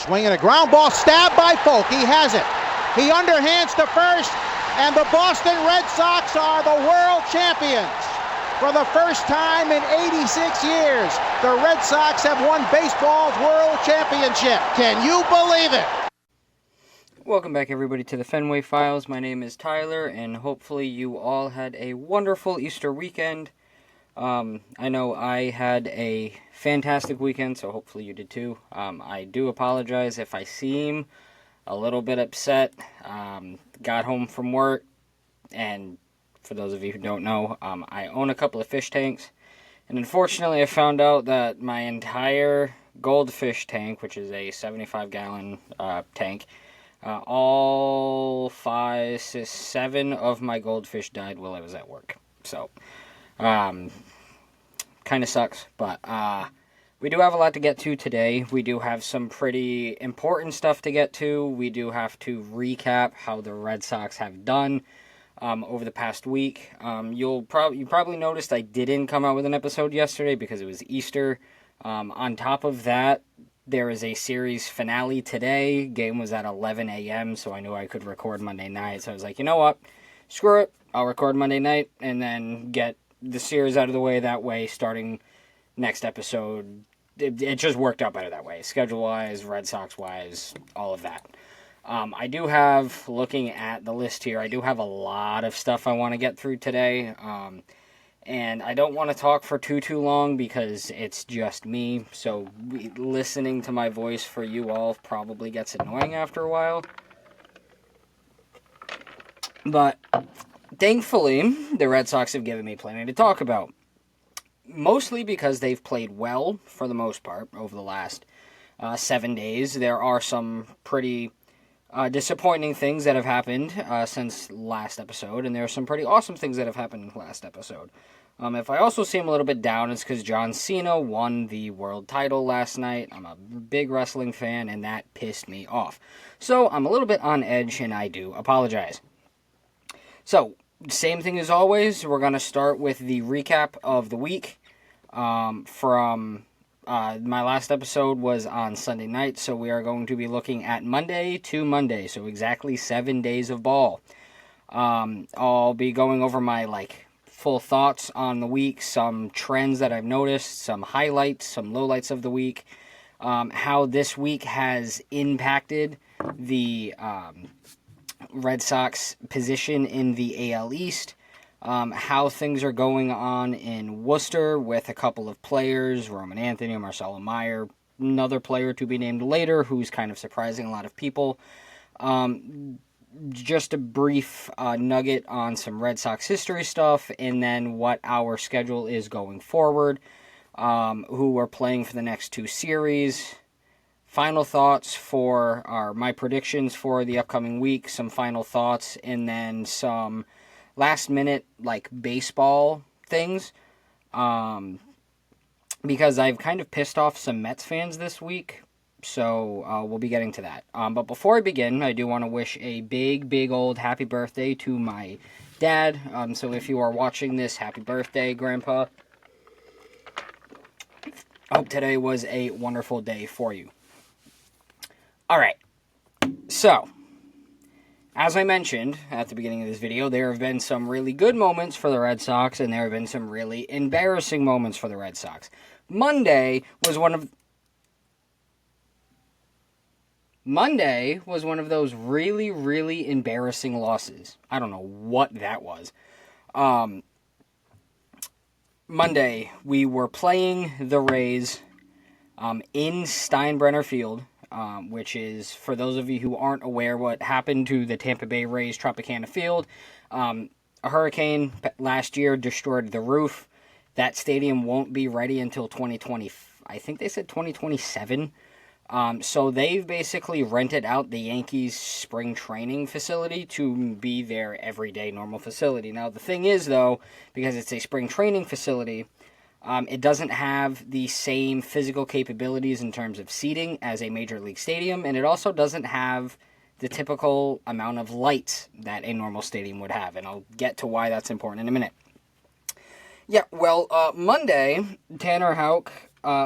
Swinging a ground ball, stabbed by Folk. He has it. He underhands to first, and the Boston Red Sox are the world champions. For the first time in 86 years, the Red Sox have won baseball's world championship. Can you believe it? Welcome back, everybody, to the Fenway Files. My name is Tyler, and hopefully you all had a wonderful Easter weekend. I know I had a fantastic weekend, so hopefully you did too. I do apologize if I seem a little bit upset. Got home from work, and for those of you who don't know, I own a couple of fish tanks, and unfortunately I found out that my entire goldfish tank, which is a 75-gallon tank, all 7 of my goldfish died while I was at work. So, kind of sucks, but we do have a lot to get to today. We do have some pretty important stuff to get to. We do have to recap how the Red Sox have done over the past week. You probably noticed I didn't come out with an episode yesterday because it was Easter. On top of that, there is a series finale today. Game was at 11 a.m., so I knew I could record Monday night. So I was like, you know what? Screw it. I'll record Monday night and then get the series out of the way. That way, starting next episode, it just worked out better that way. Schedule-wise, Red Sox-wise, all of that. I do have, looking at the list here, I do have a lot of stuff I want to get through today. And I don't want to talk for too long because it's just me. So listening to my voice for you all probably gets annoying after a while. But thankfully, the Red Sox have given me plenty to talk about. Mostly because they've played well, for the most part, over the last 7 days. There are some pretty disappointing things that have happened since last episode, and there are some pretty awesome things that have happened in the last episode. If I also seem a little bit down, it's because John Cena won the world title last night. I'm a big wrestling fan, and that pissed me off. So I'm a little bit on edge, and I do apologize. So, same thing as always, we're going to start with the recap of the week. My last episode was on Sunday night, so we are going to be looking at Monday to Monday, so exactly 7 days of ball. I'll be going over my, full thoughts on the week, some trends that I've noticed, some highlights, some lowlights of the week, how this week has impacted the Red Sox position in the AL East, how things are going on in Worcester with a couple of players, Roman Anthony, Marcelo Meyer, another player to be named later who's kind of surprising a lot of people. Just a brief nugget on some Red Sox history stuff, and then what our schedule is going forward, who we're playing for the next 2 series, final thoughts for my predictions for the upcoming week, some final thoughts, and then some last-minute, baseball things, because I've kind of pissed off some Mets fans this week, so we'll be getting to that. But before I begin, I do want to wish a big old happy birthday to my dad. So if you are watching this, happy birthday, Grandpa. I hope today was a wonderful day for you. Alright, so, as I mentioned at the beginning of this video, there have been some really good moments for the Red Sox, and there have been some really embarrassing moments for the Red Sox. Monday was one of those really embarrassing losses. I don't know what that was. Monday, we were playing the Rays in Steinbrenner Field, which is, for those of you who aren't aware what happened to the Tampa Bay Rays Tropicana Field, a hurricane last year destroyed the roof. That stadium won't be ready until 2020. I think they said 2027. So they've basically rented out the Yankees' spring training facility to be their everyday normal facility. Now, the thing is, though, because it's a spring training facility, it doesn't have the same physical capabilities in terms of seating as a major league stadium, and it also doesn't have the typical amount of lights that a normal stadium would have, and I'll get to why that's important in a minute. Yeah, well, Monday, Tanner Houck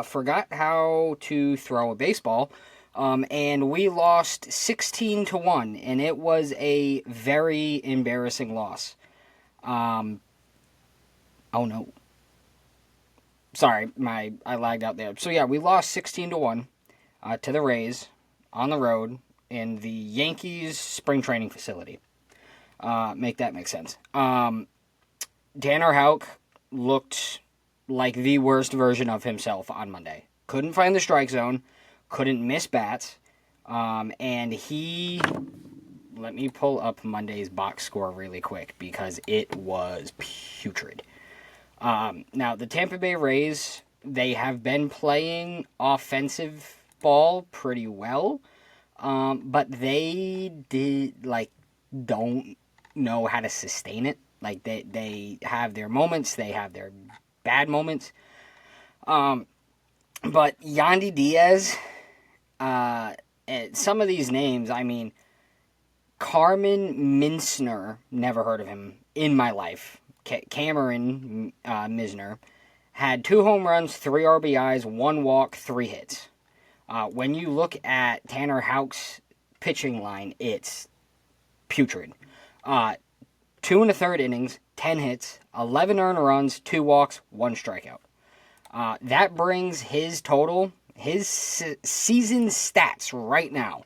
forgot how to throw a baseball, And we lost 16-1, and it was a very embarrassing loss. Oh no. Sorry, I lagged out there. So yeah, we lost 16-1 to the Rays on the road in the Yankees spring training facility. Make that make sense. Tanner Houck looked like the worst version of himself on Monday. Couldn't find the strike zone, couldn't miss bats, and he... Let me pull up Monday's box score really quick because it was putrid. Now, the Tampa Bay Rays, they have been playing offensive ball pretty well, but they don't know how to sustain it. Like, they have their moments, they have their bad moments. But Yandy Diaz, some of these names, I mean, Carmen Minsner, never heard of him in my life. Cameron Misner had 2 home runs, 3 RBIs, 1 walk, 3 hits. When you look at Tanner Houck's pitching line, it's putrid. 2 1/3 innings, 10 hits, 11 earned runs, 2 walks, 1 strikeout. That brings his total, his season stats right now.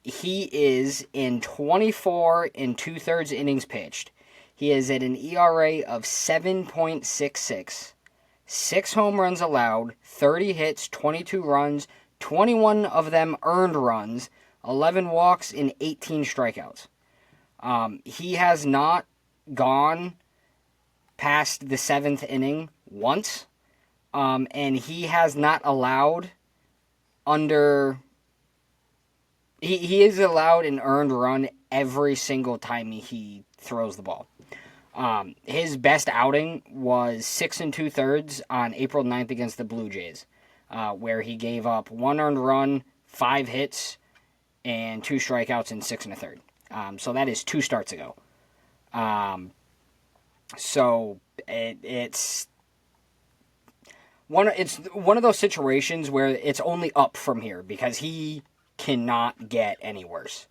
He is in 24 2/3 innings pitched. He is at an ERA of 7.66, 6 home runs allowed, 30 hits, 22 runs, 21 of them earned runs, 11 walks, and 18 strikeouts. He has not gone past the 7th inning once, and he has not allowed under... He is allowed an earned run every single time he throws the ball. His best outing was 6 2/3 on April 9th against the Blue Jays, where he gave up 1 earned run, 5 hits, and 2 strikeouts in 6 1/3. So that is 2 starts ago. So it's one of those situations where it's only up from here because he cannot get any worse.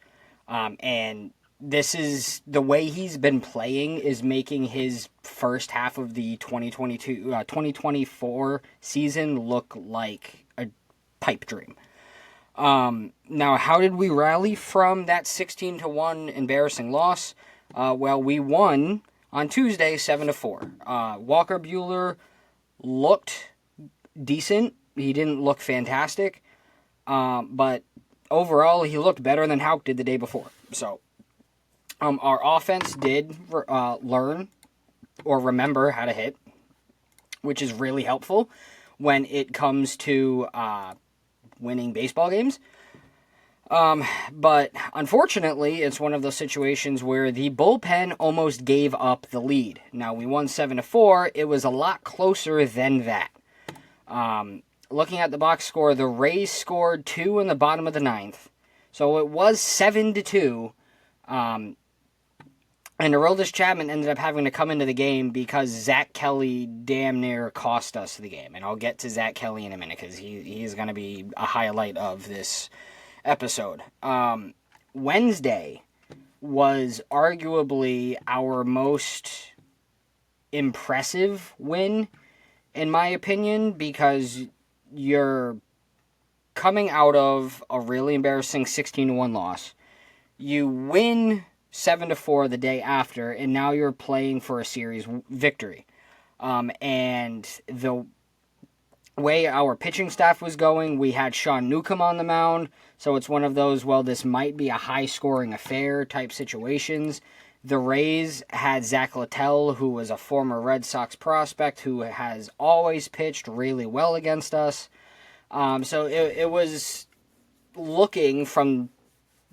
And this is the way he's been playing is making his first half of the 2024 season look like a pipe dream. Now, how did we rally from that 16-1 embarrassing loss? Well, we won on Tuesday 7-4. Walker Buehler looked decent. He didn't look fantastic. But overall, he looked better than Houck did the day before. So, our offense did learn or remember how to hit, which is really helpful when it comes to winning baseball games. But unfortunately, it's one of those situations where the bullpen almost gave up the lead. Now, we won 7-4. It was a lot closer than that. Looking at the box score, the Rays scored 2 in the bottom of the 9th. So it was 7-2. And Aroldis Chapman ended up having to come into the game because Zach Kelly damn near cost us the game. And I'll get to Zach Kelly in a minute because he is going to be a highlight of this episode. Wednesday was arguably our most impressive win, in my opinion, because you're coming out of a really embarrassing 16-1 loss. You win 7-4 the day after, and now you're playing for a series victory. And the way our pitching staff was going, we had Sean Newcomb on the mound, so it's one of those, well, this might be a high-scoring affair type situations. The Rays had Zach Littell, who was a former Red Sox prospect, who has always pitched really well against us. So it was looking from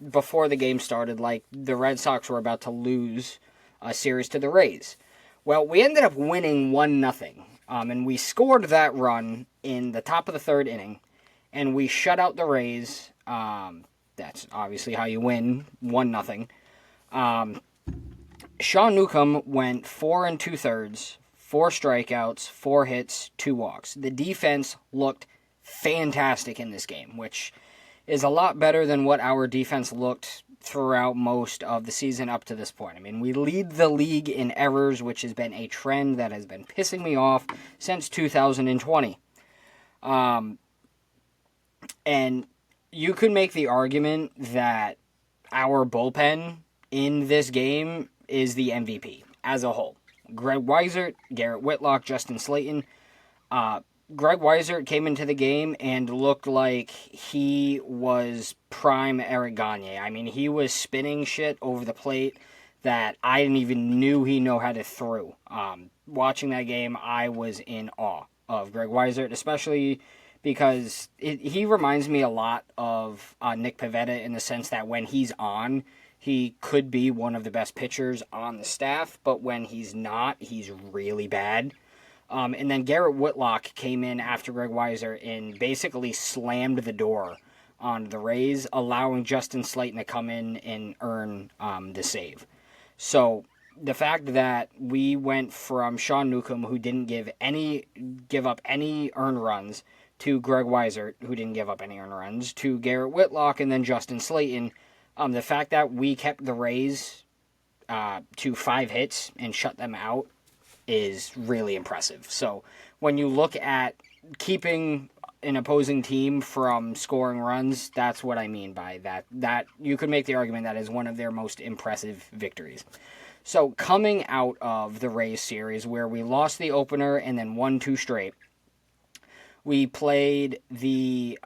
before the game started like the Red Sox were about to lose a series to the Rays. Well, we ended up winning 1-0, and we scored that run in the top of the 3rd inning, and we shut out the Rays. That's obviously how you win 1-0. Sean Newcomb went 4 2/3, 4 strikeouts, 4 hits, 2 walks. The defense looked fantastic in this game, which is a lot better than what our defense looked throughout most of the season up to this point. I mean, we lead the league in errors, which has been a trend that has been pissing me off since 2020. And you could make the argument that our bullpen in this game is the MVP as a whole. Greg Weissert, Garrett Whitlock, Justin Slayton. Greg Weissert came into the game and looked like he was prime Eric Gagne. I mean, he was spinning shit over the plate that I didn't even knew he know how to throw. Watching that game, I was in awe of Greg Weissert, especially because he reminds me a lot of Nick Pivetta in the sense that when he's on, he could be one of the best pitchers on the staff, but when he's not, he's really bad. And then Garrett Whitlock came in after Greg Weissert and basically slammed the door on the Rays, allowing Justin Slayton to come in and earn the save. So the fact that we went from Sean Newcomb, who didn't give up any earned runs, to Greg Weissert, who didn't give up any earned runs, to Garrett Whitlock, and then Justin Slayton, the fact that we kept the Rays to 5 hits and shut them out is really impressive. So when you look at keeping an opposing team from scoring runs, that's what I mean by that. That you could make the argument that is one of their most impressive victories. So coming out of the Rays series where we lost the opener and then won 2 straight, we played the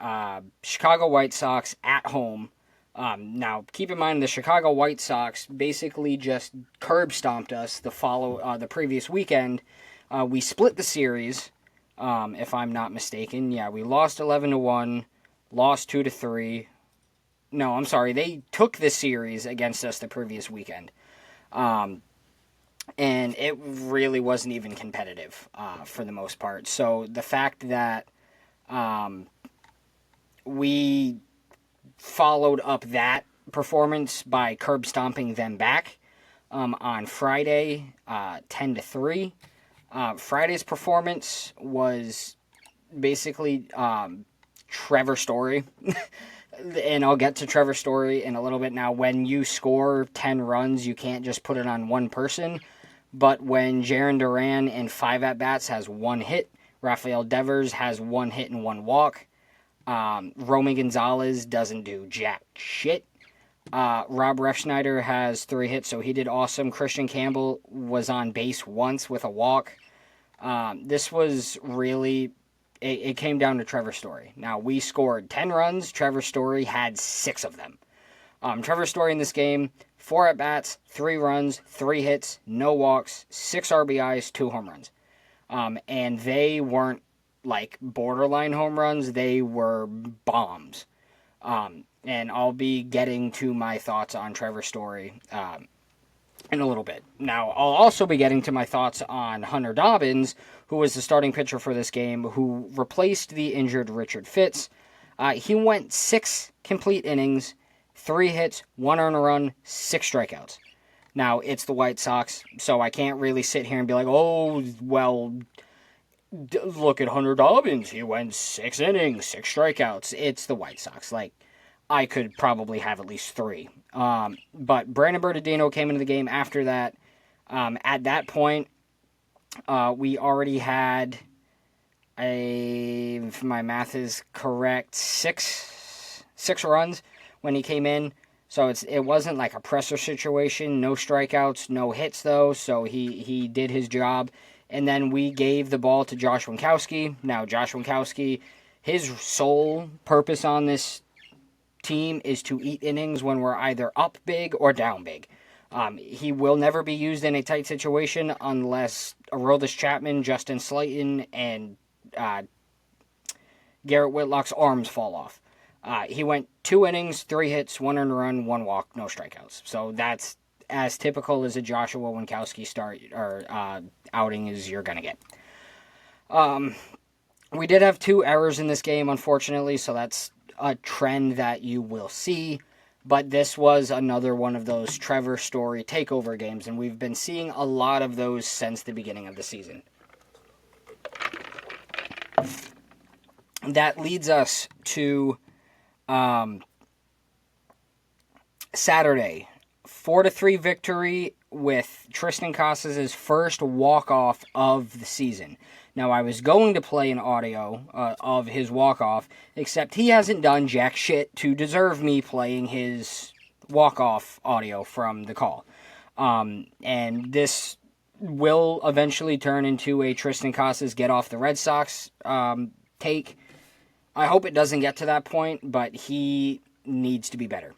Chicago White Sox at home. Now, keep in mind, the Chicago White Sox basically just curb stomped us the previous weekend. We split the series, if I'm not mistaken. Yeah, we lost 11-1, lost 2-3. No, I'm sorry, they took the series against us the previous weekend. And it really wasn't even competitive for the most part. So the fact that we followed up that performance by curb stomping them back on Friday, 10-3. Friday's performance was basically Trevor Story. And I'll get to Trevor Story in a little bit. Now, when you score 10 runs, you can't just put it on one person. But when Jarren Duran in 5 at-bats has 1 hit, Rafael Devers has 1 hit and 1 walk, Romy Gonzalez doesn't do jack shit. Rob Refschneider has 3 hits, so he did awesome. Christian Campbell was on base once with a walk. This was really... It came down to Trevor Story. Now, we scored 10 runs. Trevor Story had 6 of them. Trevor Story in this game, 4 at-bats, 3 runs, 3 hits, no walks, 6 RBIs, 2 home runs. And they weren't like borderline home runs. They were bombs. And I'll be getting to my thoughts on Trevor Story in a little bit. Now, I'll also be getting to my thoughts on Hunter Dobbins, who was the starting pitcher for this game, who replaced the injured Richard Fitz. He went 6 complete innings, 3 hits, 1 earned run, 6 strikeouts. Now, it's the White Sox, so I can't really sit here and be like, oh, well, look at Hunter Dobbins. He went 6 innings, 6 strikeouts. It's the White Sox. Like, I could probably have at least 3. But Brandon Bernardino came into the game after that. At that point, we already had, if my math is correct, six runs when he came in. So it wasn't like a presser situation. No strikeouts, no hits, though. So he did his job. And then we gave the ball to Josh Winkowski. Now, Josh Winkowski, his sole purpose on this team is to eat innings when we're either up big or down big. He will never be used in a tight situation unless Aroldis Chapman, Justin Slayton, and Garrett Whitlock's arms fall off. He went 2 innings, 3 hits, 1 earned run, 1 walk, no strikeouts. So that's as typical as a Joshua Winkowski outing as you're going to get. We did have 2 errors in this game, unfortunately, so that's a trend that you will see. But this was another one of those Trevor Story takeover games, and we've been seeing a lot of those since the beginning of the season. that leads us to Saturday. 4-3 victory with Tristan Casas' first walk-off of the season. Now, I was going to play an audio of his walk-off, except he hasn't done jack shit to deserve me playing his walk-off audio from the call. And this will eventually turn into a Tristan Casas get off the Red Sox take. I hope it doesn't get to that point, but he needs to be better.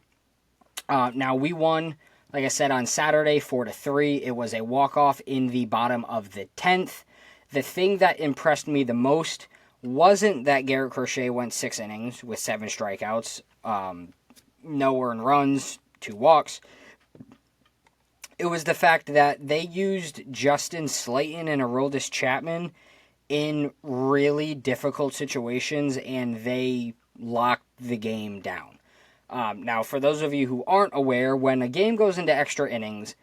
Now, we won, like I said, on Saturday, 4-3. It was a walk-off in the bottom of the 10th. The thing that impressed me the most wasn't that Garrett Crochet went 6 innings with 7 strikeouts, no earned runs, 2 walks. It was the fact that they used Justin Slayton and Aroldis Chapman in really difficult situations, and they locked the game down. Now, for those of you who aren't aware, when a game goes into extra innings,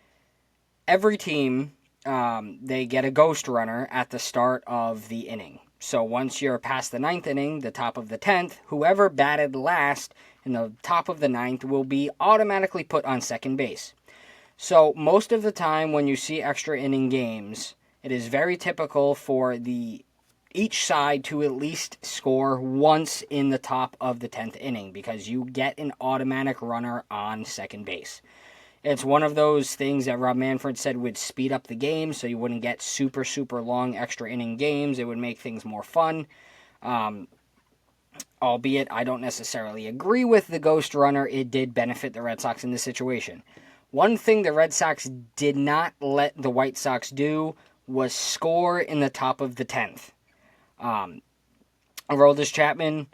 every team, they get a ghost runner at the start of the inning. So once you're past the 9th inning, the top of the 10th, whoever batted last in the top of the 9th will be automatically put on second base. So most of the time when you see extra inning games, it is very typical for each side to at least score once in the top of the 10th inning because you get an automatic runner on second base. It's one of those things that Rob Manfred said would speed up the game so you wouldn't get super, super long extra inning games. It would make things more fun. Albeit I don't necessarily agree with the ghost runner, it did benefit the Red Sox in this situation. One thing the Red Sox did not let the White Sox do was score in the top of the 10th. Aroldis Chapman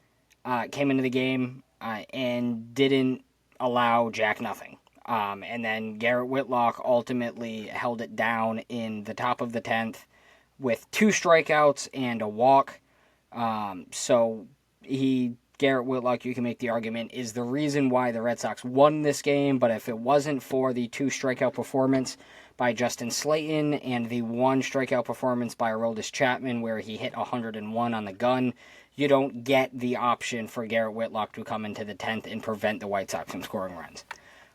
came into the game and didn't allow Jack nothing. And then Garrett Whitlock ultimately held it down in the top of the 10th with 2 strikeouts and a walk. So Garrett Whitlock, you can make the argument, is the reason why the Red Sox won this game. But if it wasn't for the 2 strikeout performance by Justin Slayton and the 1 strikeout performance by Aroldis Chapman where he hit 101 on the gun, you don't get the option for Garrett Whitlock to come into the 10th and prevent the White Sox from scoring runs.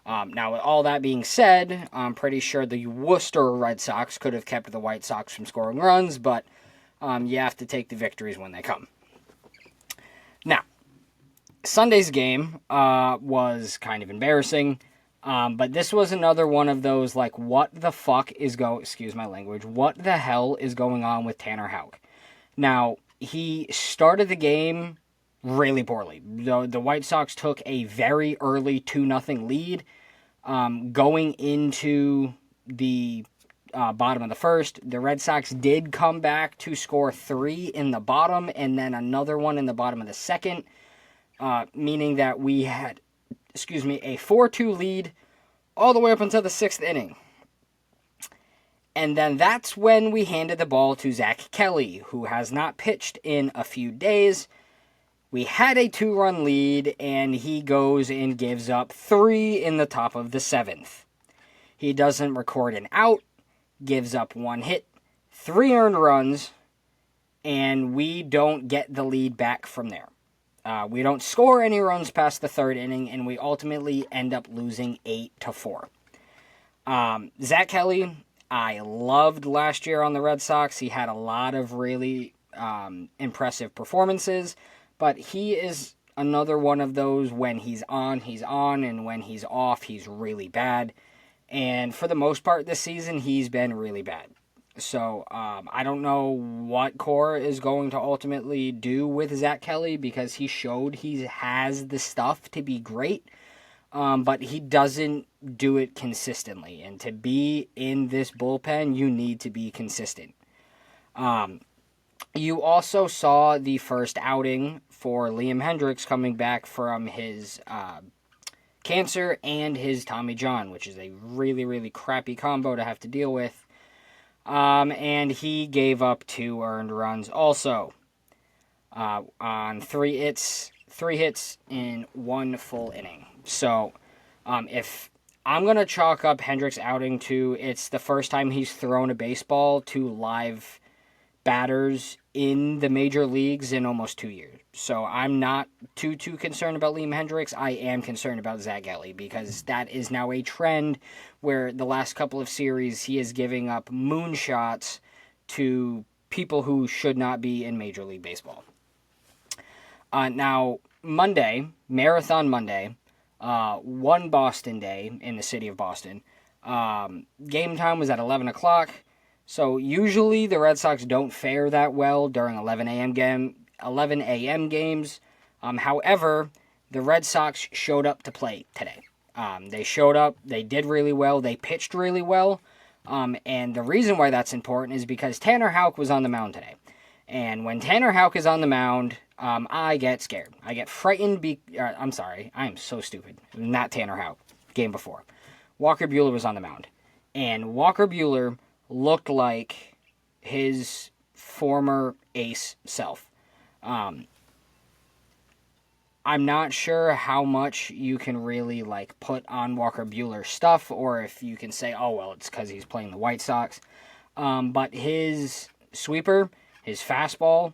Now, with all that being said, I'm pretty sure the Worcester Red Sox could have kept the White Sox from scoring runs, but you have to take the victories when they come. Now, Sunday's game was kind of embarrassing, but this was another one of those, like, what the hell is going on with Tanner Houck? Now, he started the game really poorly. The White Sox took a very early 2-0 lead going into the bottom of the first. The Red Sox did come back to score 3 in the bottom and then another one in the bottom of the second, meaning that we had, a 4-2 lead all the way up until the 6th inning. And then that's when we handed the ball to Zach Kelly, who has not pitched in a few days. We had a 2-run lead, and he goes and gives up 3 in the top of the 7th. He doesn't record an out, gives up 1 hit, 3 earned runs, and we don't get the lead back from there. We don't score any runs past the 3rd inning, and we ultimately end up losing 8-4. Zach Kelly, I loved last year on the Red Sox. He had a lot of really impressive performances, but he is another one of those when he's on, and when he's off, he's really bad. And for the most part this season, he's been really bad. So I don't know what Cora is going to ultimately do with Zach Kelly because he showed he has the stuff to be great, but he doesn't do it consistently. And to be in this bullpen, you need to be consistent. You also saw the first outing for Liam Hendriks coming back from his cancer and his Tommy John, which is a really, really crappy combo to have to deal with. And he gave up 2 earned runs also on 3 hits in 1 full inning. So if I'm going to chalk up Hendriks' outing to it's the first time he's thrown a baseball to live batters in the major leagues in almost 2 years. So I'm not too concerned about Liam Hendricks. I am concerned about Zach Galli because that is now a trend where the last couple of series he is giving up moonshots to people who should not be in Major League Baseball. Now, Monday, Marathon Monday, one Boston day in the city of Boston. Game time was at 11 o'clock. So usually the Red Sox don't fare that well during 11 a.m. games. However, the Red Sox showed up to play today. They showed up. They did really well. They pitched really well. And the reason why that's important is because Tanner Houck was on the mound today. And when Tanner Houck is on the mound, I get scared. I get frightened. I'm sorry. I am so stupid. Not Tanner Houck. Game before. Walker Buehler was on the mound. And Walker Buehler looked like his former ace self. I'm not sure how much you can really put on Walker Buehler's stuff, or if you can say, oh, well, it's because he's playing the White Sox. But his sweeper, his fastball,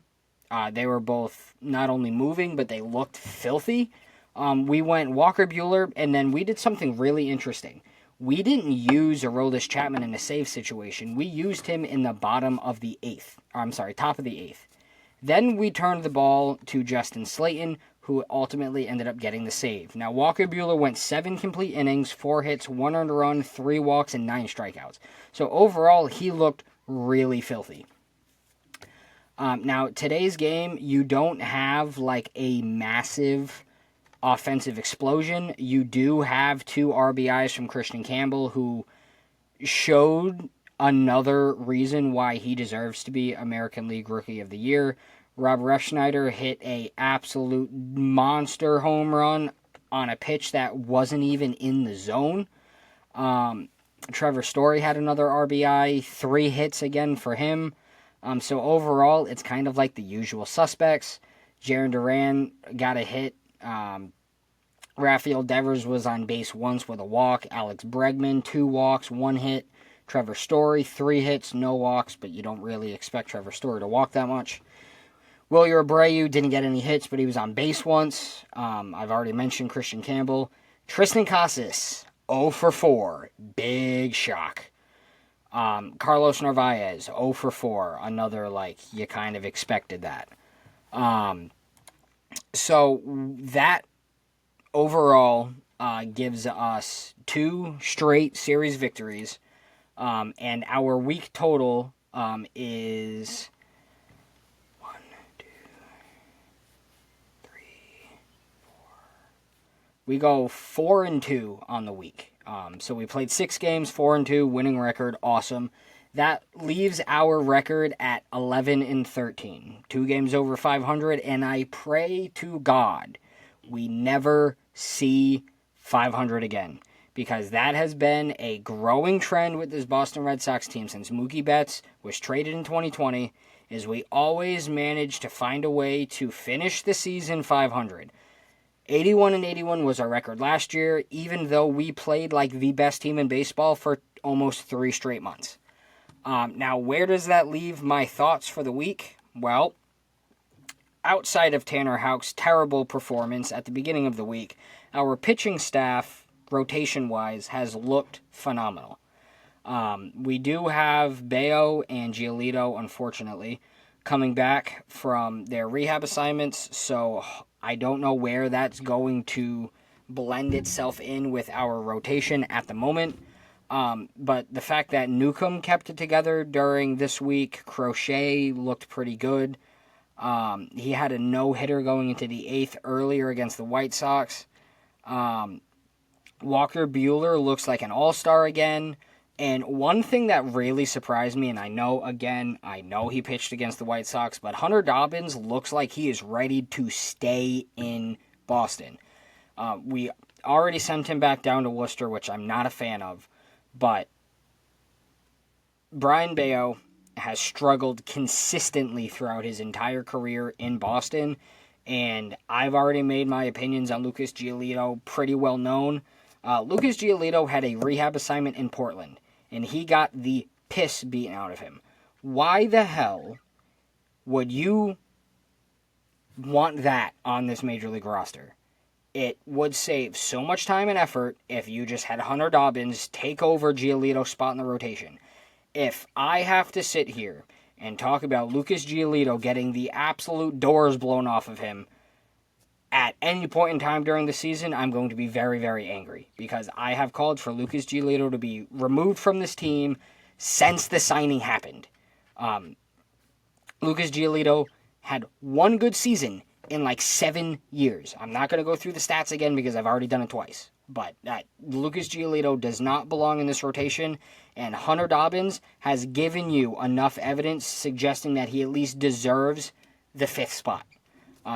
they were both not only moving, but they looked filthy. We went Walker Buehler, and then we did something really interesting. We didn't use Aroldis Chapman in a save situation. We used him in the top of the eighth. Then we turned the ball to Justin Slayton, who ultimately ended up getting the save. Now, Walker Buehler went 7 complete innings, 4 hits, 1 earned run, 3 walks, and 9 strikeouts. So overall, he looked really filthy. Now, today's game, you don't have a massive offensive explosion. You do have 2 RBIs from Christian Campbell, who showed another reason why he deserves to be American League Rookie of the Year. Rob Refsnyder hit a absolute monster home run on a pitch that wasn't even in the zone. Trevor Story had another RBI, 3 hits again for him. So overall, it's kind of like the usual suspects. Jarren Duran got a hit. Rafael Devers was on base once with a walk. Alex Bregman, 2 walks, 1 hit. Trevor Story, 3 hits, no walks, but you don't really expect Trevor Story to walk that much. Wilyer Abreu didn't get any hits, but he was on base once. I've already mentioned Christian Campbell. Tristan Casas, 0 for 4. Big shock. Carlos Narvaez, 0 for 4. Another, you kind of expected that. So that overall gives us 2 straight series victories. And our week total is 1, 2, 3, 4. We go 4-2 on the week. So we played 6 games, 4-2, winning record, awesome. That leaves our record at 11-13, 2 games over 500, and I pray to God we never see 500 again, because that has been a growing trend with this Boston Red Sox team since Mookie Betts was traded in 2020, is we always manage to find a way to finish the season 500. 81-81 was our record last year, even though we played like the best team in baseball for almost 3 straight months. Now, where does that leave my thoughts for the week? Well, outside of Tanner Houck's terrible performance at the beginning of the week, our pitching staff, rotation-wise, has looked phenomenal. We do have Bayo and Giolito, unfortunately, coming back from their rehab assignments, so I don't know where that's going to blend itself in with our rotation at the moment. But the fact that Newcomb kept it together during this week, Crochet looked pretty good. He had a no-hitter going into the 8th earlier against the White Sox. Walker Buehler looks like an all-star again. And one thing that really surprised me, and I know he pitched against the White Sox, but Hunter Dobbins looks like he is ready to stay in Boston. We already sent him back down to Worcester, which I'm not a fan of, but Brian Bayo has struggled consistently throughout his entire career in Boston, and I've already made my opinions on Lucas Giolito pretty well known. Lucas Giolito had a rehab assignment in Portland, and he got the piss beaten out of him. Why the hell Would you want that on this Major League roster? It would save so much time and effort if you just had Hunter Dobbins take over Giolito's spot in the rotation. If I have to sit here and talk about Lucas Giolito getting the absolute doors blown off of him at any point in time during the season, I'm going to be very, very angry, because I have called for Lucas Giolito to be removed from this team since the signing happened. Lucas Giolito had one good season in like 7 years. I'm not going to go through the stats again because I've already done it twice. But Lucas Giolito does not belong in this rotation, and Hunter Dobbins has given you enough evidence suggesting that he at least deserves the 5th spot.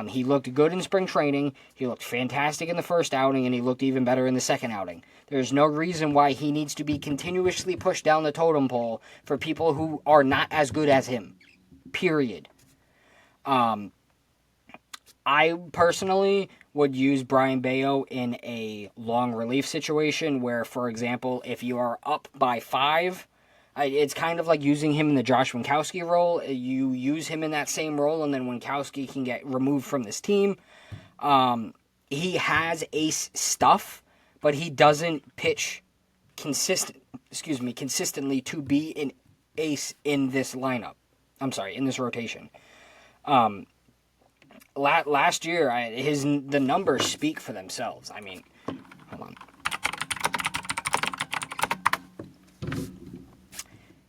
He looked good in spring training, he looked fantastic in the first outing, and he looked even better in the second outing. There's no reason why he needs to be continuously pushed down the totem pole for people who are not as good as him. Period. I personally would use Brian Bayo in a long relief situation where, for example, if you are up by 5, it's kind of like using him in the Josh Winkowski role. You use him in that same role, and then Winkowski can get removed from this team. He has ace stuff, but he doesn't pitch consistently to be an ace in this lineup. I'm sorry, in this rotation. Last year, the numbers speak for themselves. I mean, hold on.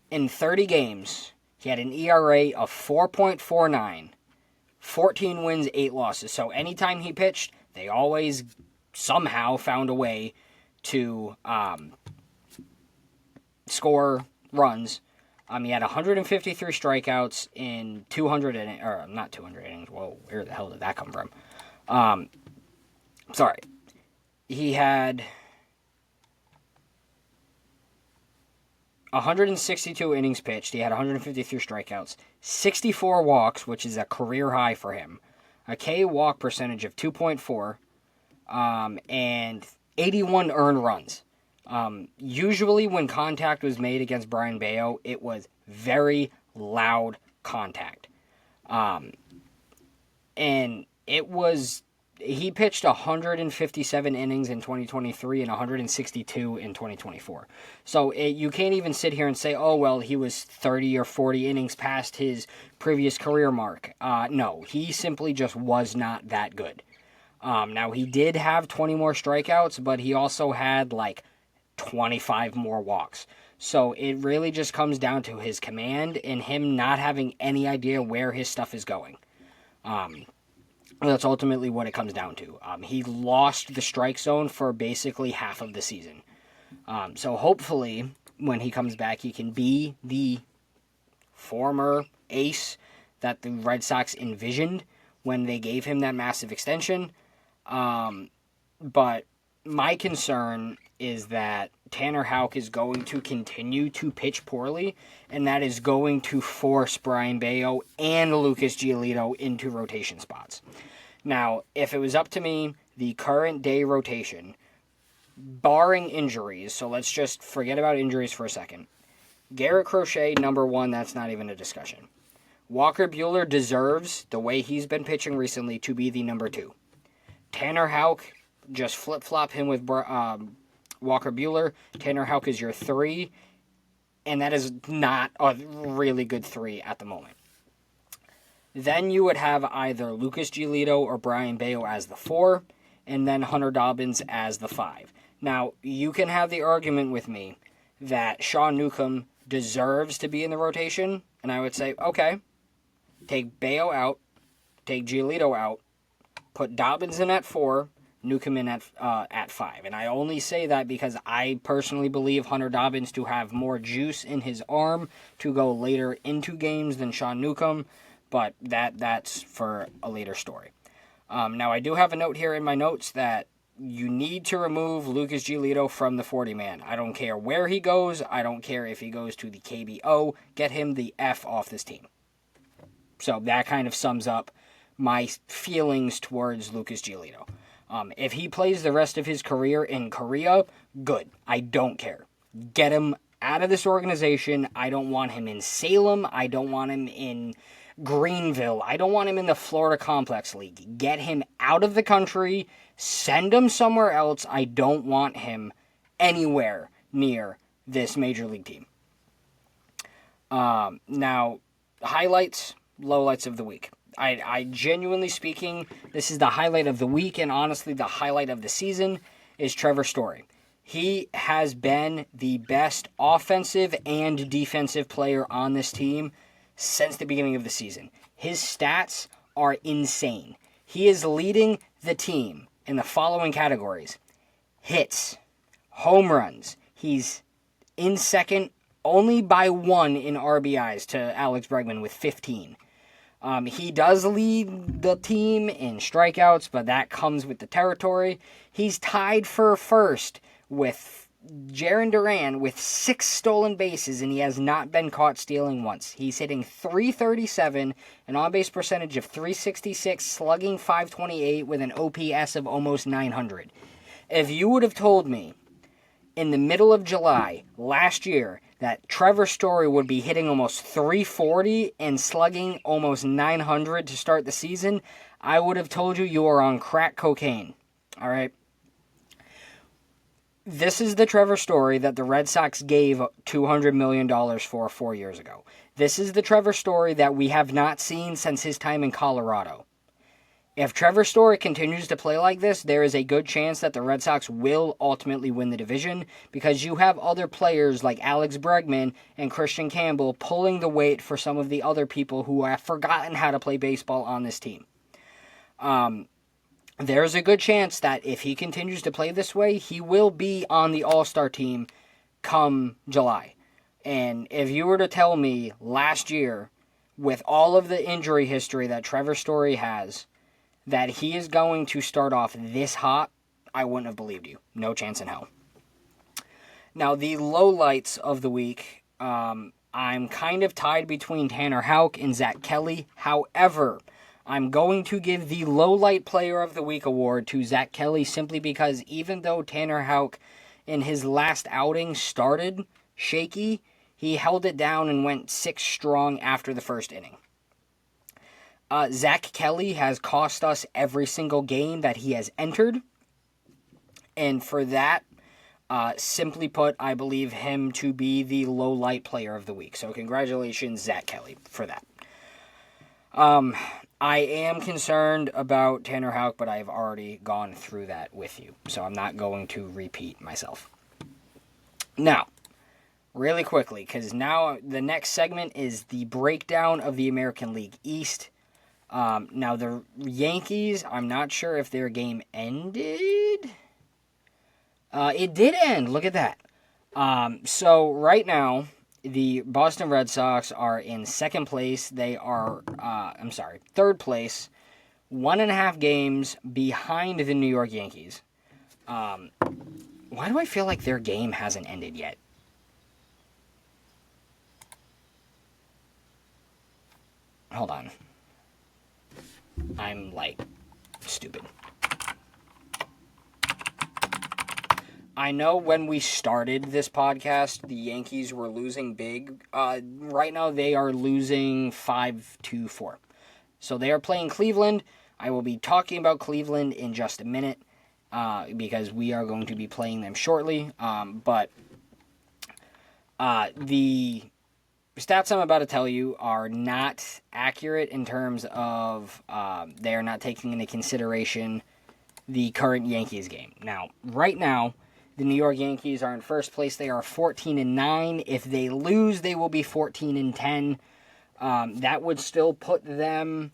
In 30 games, he had an ERA of 4.49, 14 wins, 8 losses. So anytime he pitched, they always somehow found a way to score runs. He had 153 strikeouts in 200 innings, or not 200 innings. Whoa, where the hell did that come from? Sorry. He had 162 innings pitched. He had 153 strikeouts, 64 walks, which is a career high for him, a K walk percentage of 2.4, and 81 earned runs. Usually when contact was made against Brian Bayo, it was very loud contact. And he pitched 157 innings in 2023 and 162 in 2024. So you can't even sit here and say, oh, well, he was 30 or 40 innings past his previous career mark. No, he simply just was not that good. Now, he did have 20 more strikeouts, but he also had like 25 more walks. So it really just comes down to his command and him not having any idea where his stuff is going. That's ultimately what it comes down to. He lost the strike zone for basically half of the season. So hopefully when he comes back, he can be the former ace that the Red Sox envisioned when they gave him that massive extension. But my concern is that Tanner Houck is going to continue to pitch poorly, and that is going to force Brian Bayo and Lucas Giolito into rotation spots. Now, if it was up to me, the current day rotation, barring injuries, so let's just forget about injuries for a second. Garrett Crochet, number 1, that's not even a discussion. Walker Buehler deserves, the way he's been pitching recently, to be the number 2. Tanner Houck, just flip-flop him with Walker Buehler. Tanner Houck is your 3, and that is not a really good 3 at the moment. Then you would have either Lucas Giolito or Brian Bayo as the 4, and then Hunter Dobbins as the 5. Now, you can have the argument with me that Sean Newcomb deserves to be in the rotation, and I would say, okay, take Bayo out, take Giolito out, put Dobbins in at 4, Newcomb in at 5. And I only say that because I personally believe Hunter Dobbins to have more juice in his arm to go later into games than Sean Newcomb, but that's for a later story. Now, I do have a note here in my notes that you need to remove Lucas Giolito from the 40-man. I don't care where he goes. I don't care if he goes to the KBO. Get him the F off this team. So that kind of sums up my feelings towards Lucas Giolito. If he plays the rest of his career in Korea, good. I don't care. Get him out of this organization. I don't want him in Salem. I don't want him in Greenville. I don't want him in the Florida Complex League. Get him out of the country. Send him somewhere else. I don't want him anywhere near this major league team. Now, highlights, lowlights of the week. I genuinely speaking, this is the highlight of the week, and honestly the highlight of the season is Trevor Story. He has been the best offensive and defensive player on this team since the beginning of the season. His stats are insane. He is leading the team in the following categories: hits, home runs. He's in second only by 1 in RBIs to Alex Bregman with 15. He does lead the team in strikeouts, but that comes with the territory. He's tied for first with Jarren Duran with 6 stolen bases, and he has not been caught stealing once. He's hitting .337, an on-base percentage of .366, slugging .528 with an OPS of almost 900. If you would have told me in the middle of July last year that Trevor Story would be hitting almost .340 and slugging almost 900 to start the season, I would have told you are on crack cocaine. All right? This is the Trevor Story that the Red Sox gave $200 million for 4 years ago. This is the Trevor Story that we have not seen since his time in Colorado. If Trevor Story continues to play like this, there is a good chance that the Red Sox will ultimately win the division, because you have other players like Alex Bregman and Christian Campbell pulling the weight for some of the other people who have forgotten how to play baseball on this team. There's a good chance that if he continues to play this way, he will be on the All-Star team come July. And if you were to tell me last year, with all of the injury history that Trevor Story has, that he is going to start off this hot, I wouldn't have believed you. No chance in hell. Now, the lowlights of the week, I'm kind of tied between Tanner Houck and Zach Kelly. However, I'm going to give the Lowlight Player of the Week award to Zach Kelly simply because even though Tanner Houck in his last outing started shaky, he held it down and went 6 strong after the first inning. Zach Kelly has cost us every single game that he has entered. And for that, simply put, I believe him to be the Lowlight Player of the Week. So congratulations, Zach Kelly, for that. I am concerned about Tanner Houck, but I've already gone through that with you. So I'm not going to repeat myself. Now, really quickly, because now the next segment is the breakdown of the American League East. Now, the Yankees, I'm not sure if their game ended. It did end. Look at that. So right now, the Boston Red Sox are in second place. They are, third place. 1.5 games behind the New York Yankees. Why do I feel like their game hasn't ended yet? Hold on. I'm, stupid. I know when we started this podcast, the Yankees were losing big. Right now, they are losing 5-4. So they are playing Cleveland. I will be talking about Cleveland in just a minute because we are going to be playing them shortly. But the stats I'm about to tell you are not accurate in terms of they are not taking into consideration the current Yankees game. Now, right now, the New York Yankees are in first place. They are 14-9. If they lose, they will be 14-10. That would still put them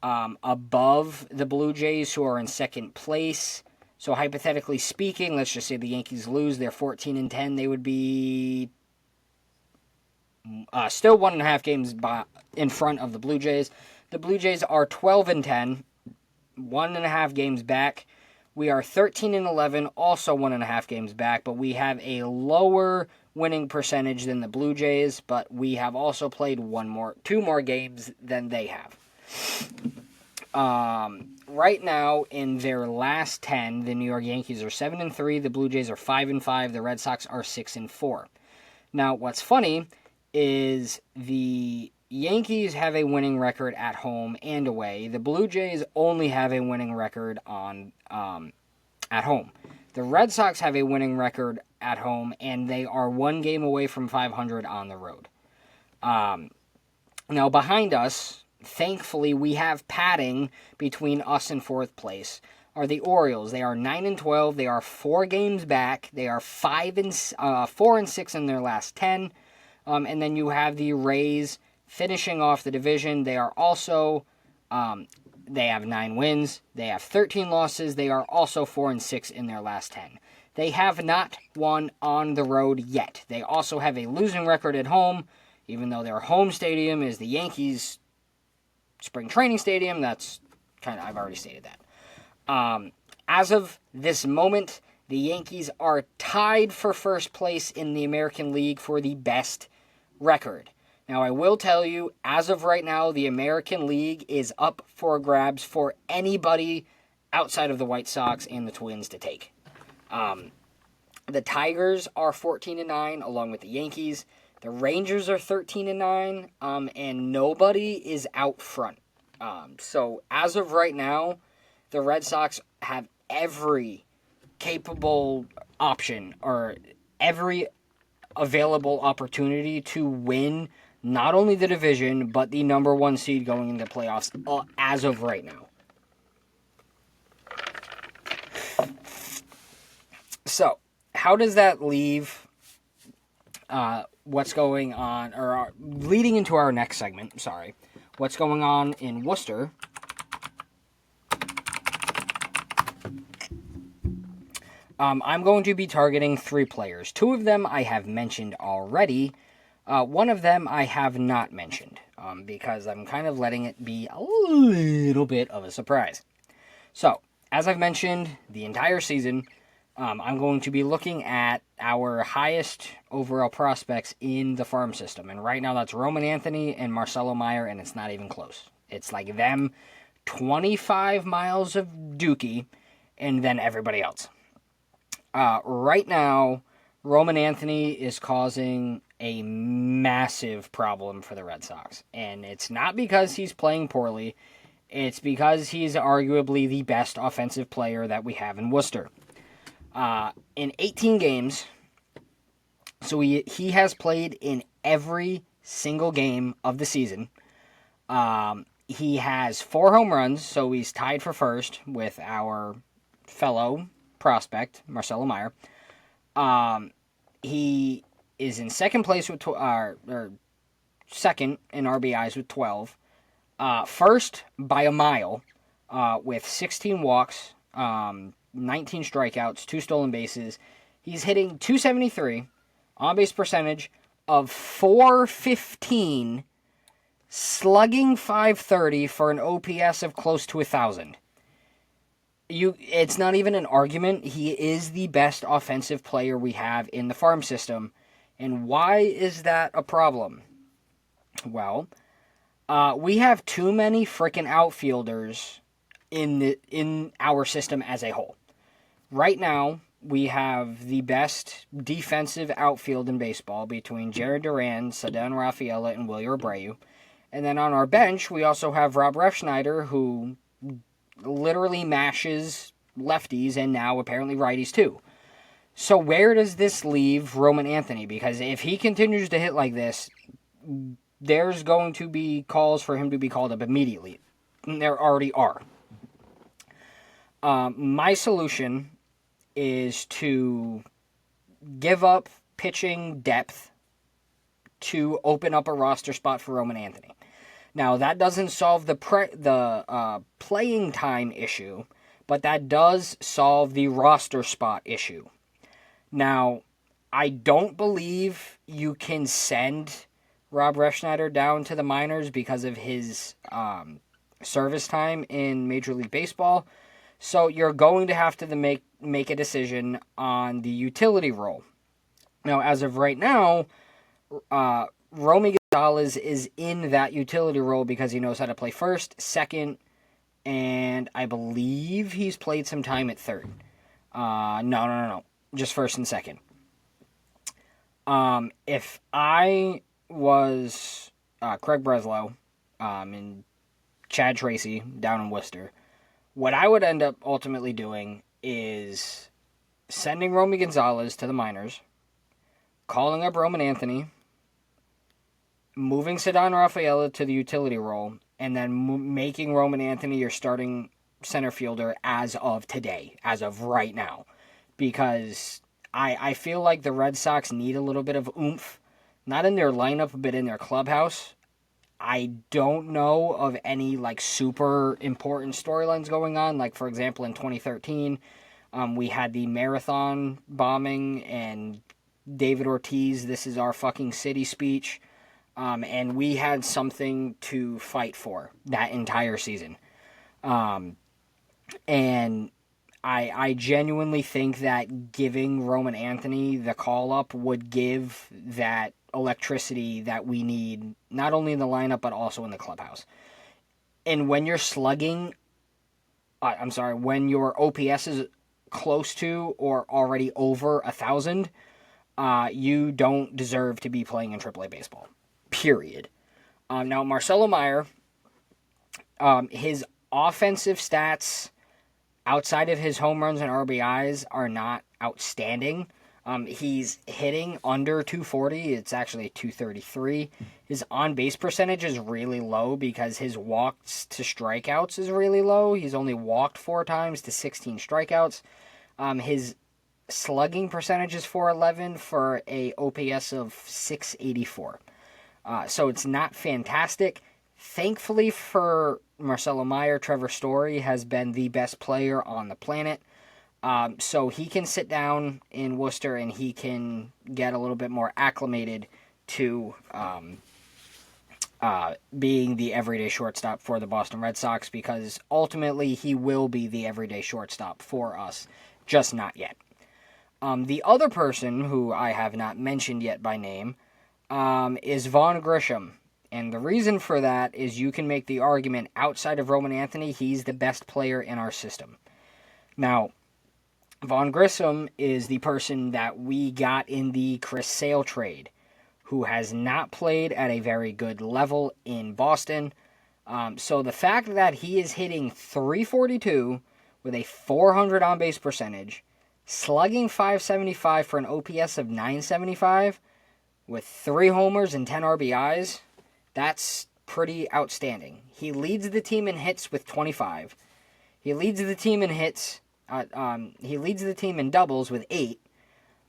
above the Blue Jays, who are in second place. So hypothetically speaking, let's just say the Yankees lose, they're 14-10. They would be still 1.5 games in front of the Blue Jays. The Blue Jays are 12-10, 1.5 games back. We are 13-11, also 1.5 games back, but we have a lower winning percentage than the Blue Jays, but we have also played 2 more games than they have. Right now, in their last 10, the New York Yankees are 7-3, the Blue Jays are 5-5, the Red Sox are 6-4. Now, what's funny is the Yankees have a winning record at home and away. The Blue Jays only have a winning record at home. The Red Sox have a winning record at home, and they are one game away from 500 on the road. Now, behind us, thankfully, we have padding between us and fourth place, are the Orioles. They are 9-12. They are 4 games back. They are 4-6 in their last 10. And then you have the Rays finishing off the division. They are also, they have 9 wins. They have 13 losses. They are also 4-6 in their last 10. They have not won on the road yet. They also have a losing record at home, even though their home stadium is the Yankees' spring training stadium. That's I've already stated that. As of this moment, the Yankees are tied for first place in the American League for the best record. Now, I will tell you, as of right now, the American League is up for grabs for anybody outside of the White Sox and the Twins to take. The Tigers are 14-9, along with the Yankees. The Rangers are 13-9, and nobody is out front. So, as of right now, the Red Sox have every capable option or every available opportunity to win not only the division, but the number 1 seed going into playoffs as of right now. So, how does that leave what's going on, or leading into our next segment, what's going on in Worcester? I'm going to be targeting 3 players. 2 of them I have mentioned already. One of them I have not mentioned, because I'm kind of letting it be a little bit of a surprise. So, as I've mentioned the entire season, I'm going to be looking at our highest overall prospects in the farm system. And right now that's Roman Anthony and Marcelo Meyer, and it's not even close. It's like them, 25 miles of dookie, and then everybody else. Right now, Roman Anthony is causing a massive problem for the Red Sox. And it's not because he's playing poorly. It's because he's arguably the best offensive player that we have in Worcester. In 18 games, so he has played in every single game of the season. He has 4 home runs, so he's tied for first with our fellow prospect, Marcelo Meyer. He is in second place with second in RBIs with 12. First by a mile with 16 walks, 19 strikeouts, 2 stolen bases. He's hitting .273, on-base percentage of .415, slugging .530 for an OPS of close to 1,000. It's not even an argument. He is the best offensive player we have in the farm system. And why is that a problem? Well, we have too many freaking outfielders in our system as a whole. Right now, we have the best defensive outfield in baseball between Jared Duran, Ceddanne Rafaela, and Wilyer Abreu. And then on our bench, we also have Rob Refsnyder, who literally mashes lefties and now apparently righties too. So where does this leave Roman Anthony? Because if he continues to hit like this, there's going to be calls for him to be called up immediately. And there already are. My solution is to give up pitching depth to open up a roster spot for Roman Anthony. Now, that doesn't solve the playing time issue, but that does solve the roster spot issue. Now, I don't believe you can send Rob Refsnyder down to the minors because of his service time in Major League Baseball. So you're going to have to make a decision on the utility role. Now, as of right now, Romy Gonzalez is in that utility role because he knows how to play first, second, and I believe he's played some time at third. No. Just first and second. If I was Craig Breslow, and Chad Tracy down in Worcester, what I would end up ultimately doing is sending Romy Gonzalez to the minors, calling up Roman Anthony, moving Cedon Rafaela to the utility role, and then making Roman Anthony your starting center fielder as of today, as of right now. Because I feel like the Red Sox need a little bit of oomph, not in their lineup, but in their clubhouse. I don't know of any like super important storylines going on. Like, for example, in 2013, we had the marathon bombing and David Ortiz, "This is our fucking city" speech. And we had something to fight for that entire season. And I genuinely think that giving Roman Anthony the call-up would give that electricity that we need, not only in the lineup, but also in the clubhouse. And when you're slugging, when your OPS is close to or already over 1,000, you don't deserve to be playing in AAA baseball. Period. Now, Marcelo Meyer, his offensive stats outside of his home runs and RBIs are not outstanding. He's hitting under 240. It's actually 233. His on-base percentage is really low because his walks to strikeouts is really low. He's only walked 4 times to 16 strikeouts. His slugging percentage is 411 for a OPS of 684. So it's not fantastic. Thankfully for Marcelo Meyer, Trevor Story has been the best player on the planet. So he can sit down in Worcester and he can get a little bit more acclimated to being the everyday shortstop for the Boston Red Sox, because ultimately he will be the everyday shortstop for us, just not yet. The other person who I have not mentioned yet by name is Vaughn Grisham. And the reason for that is you can make the argument outside of Roman Anthony, he's the best player in our system. Now, Vaughn Grisham is the person that we got in the Chris Sale trade, who has not played at a very good level in Boston. So the fact that he is hitting 342 with a 400 on-base percentage, slugging 575 for an OPS of 975, with 3 homers and 10 RBIs, that's pretty outstanding. He leads the team in hits with 25. He leads the team in hits. He leads the team in doubles with 8.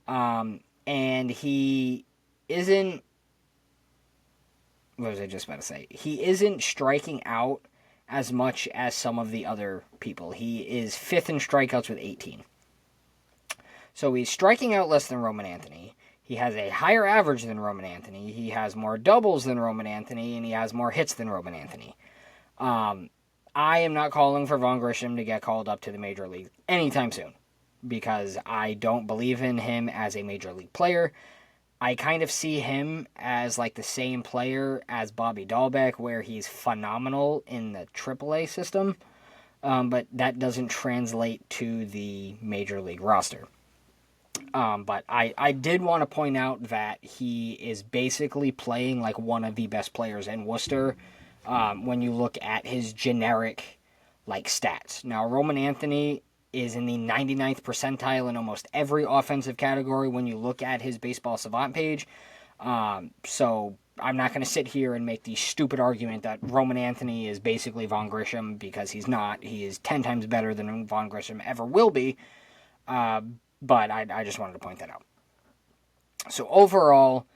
And he isn't. What was I just about to say? He isn't striking out as much as some of the other people. He is 5th in strikeouts with 18. So he's striking out less than Roman Anthony. He has a higher average than Roman Anthony. He has more doubles than Roman Anthony, and he has more hits than Roman Anthony. I am not calling for Vaughn Grisham to get called up to the major league anytime soon, because I don't believe in him as a major league player. I kind of see him as like the same player as Bobby Dahlbeck, where he's phenomenal in the AAA system, but that doesn't translate to the major league roster. But I did want to point out that he is basically playing like one of the best players in Worcester when you look at his generic like stats. Now, Roman Anthony is in the 99th percentile in almost every offensive category when you look at his Baseball Savant page. So I'm not going to sit here and make the stupid argument that Roman Anthony is basically Vaughn Grisham, because he's not. He is 10 times better than Vaughn Grisham ever will be. But I just wanted to point that out. So overall,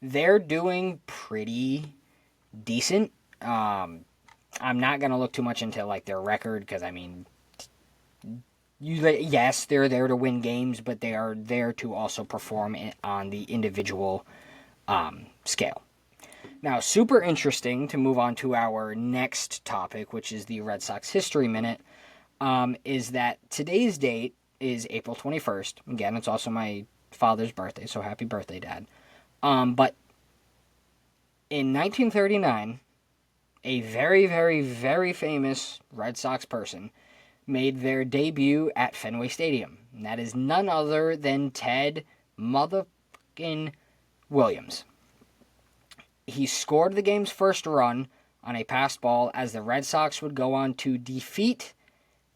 they're doing pretty decent. I'm not going to look too much into like their record, because I mean, yes, they're there to win games, but they are there to also perform on the individual scale. Now, super interesting to move on to our next topic, which is the Red Sox History Minute, is that today's date is April 21st. Again, it's also my father's birthday, so happy birthday, Dad. But in 1939, a very, very, very famous Red Sox person made their debut at Fenway Stadium. And that is none other than Ted motherfucking Williams. he scored the game's first run on a passed ball as the Red Sox would go on to defeat,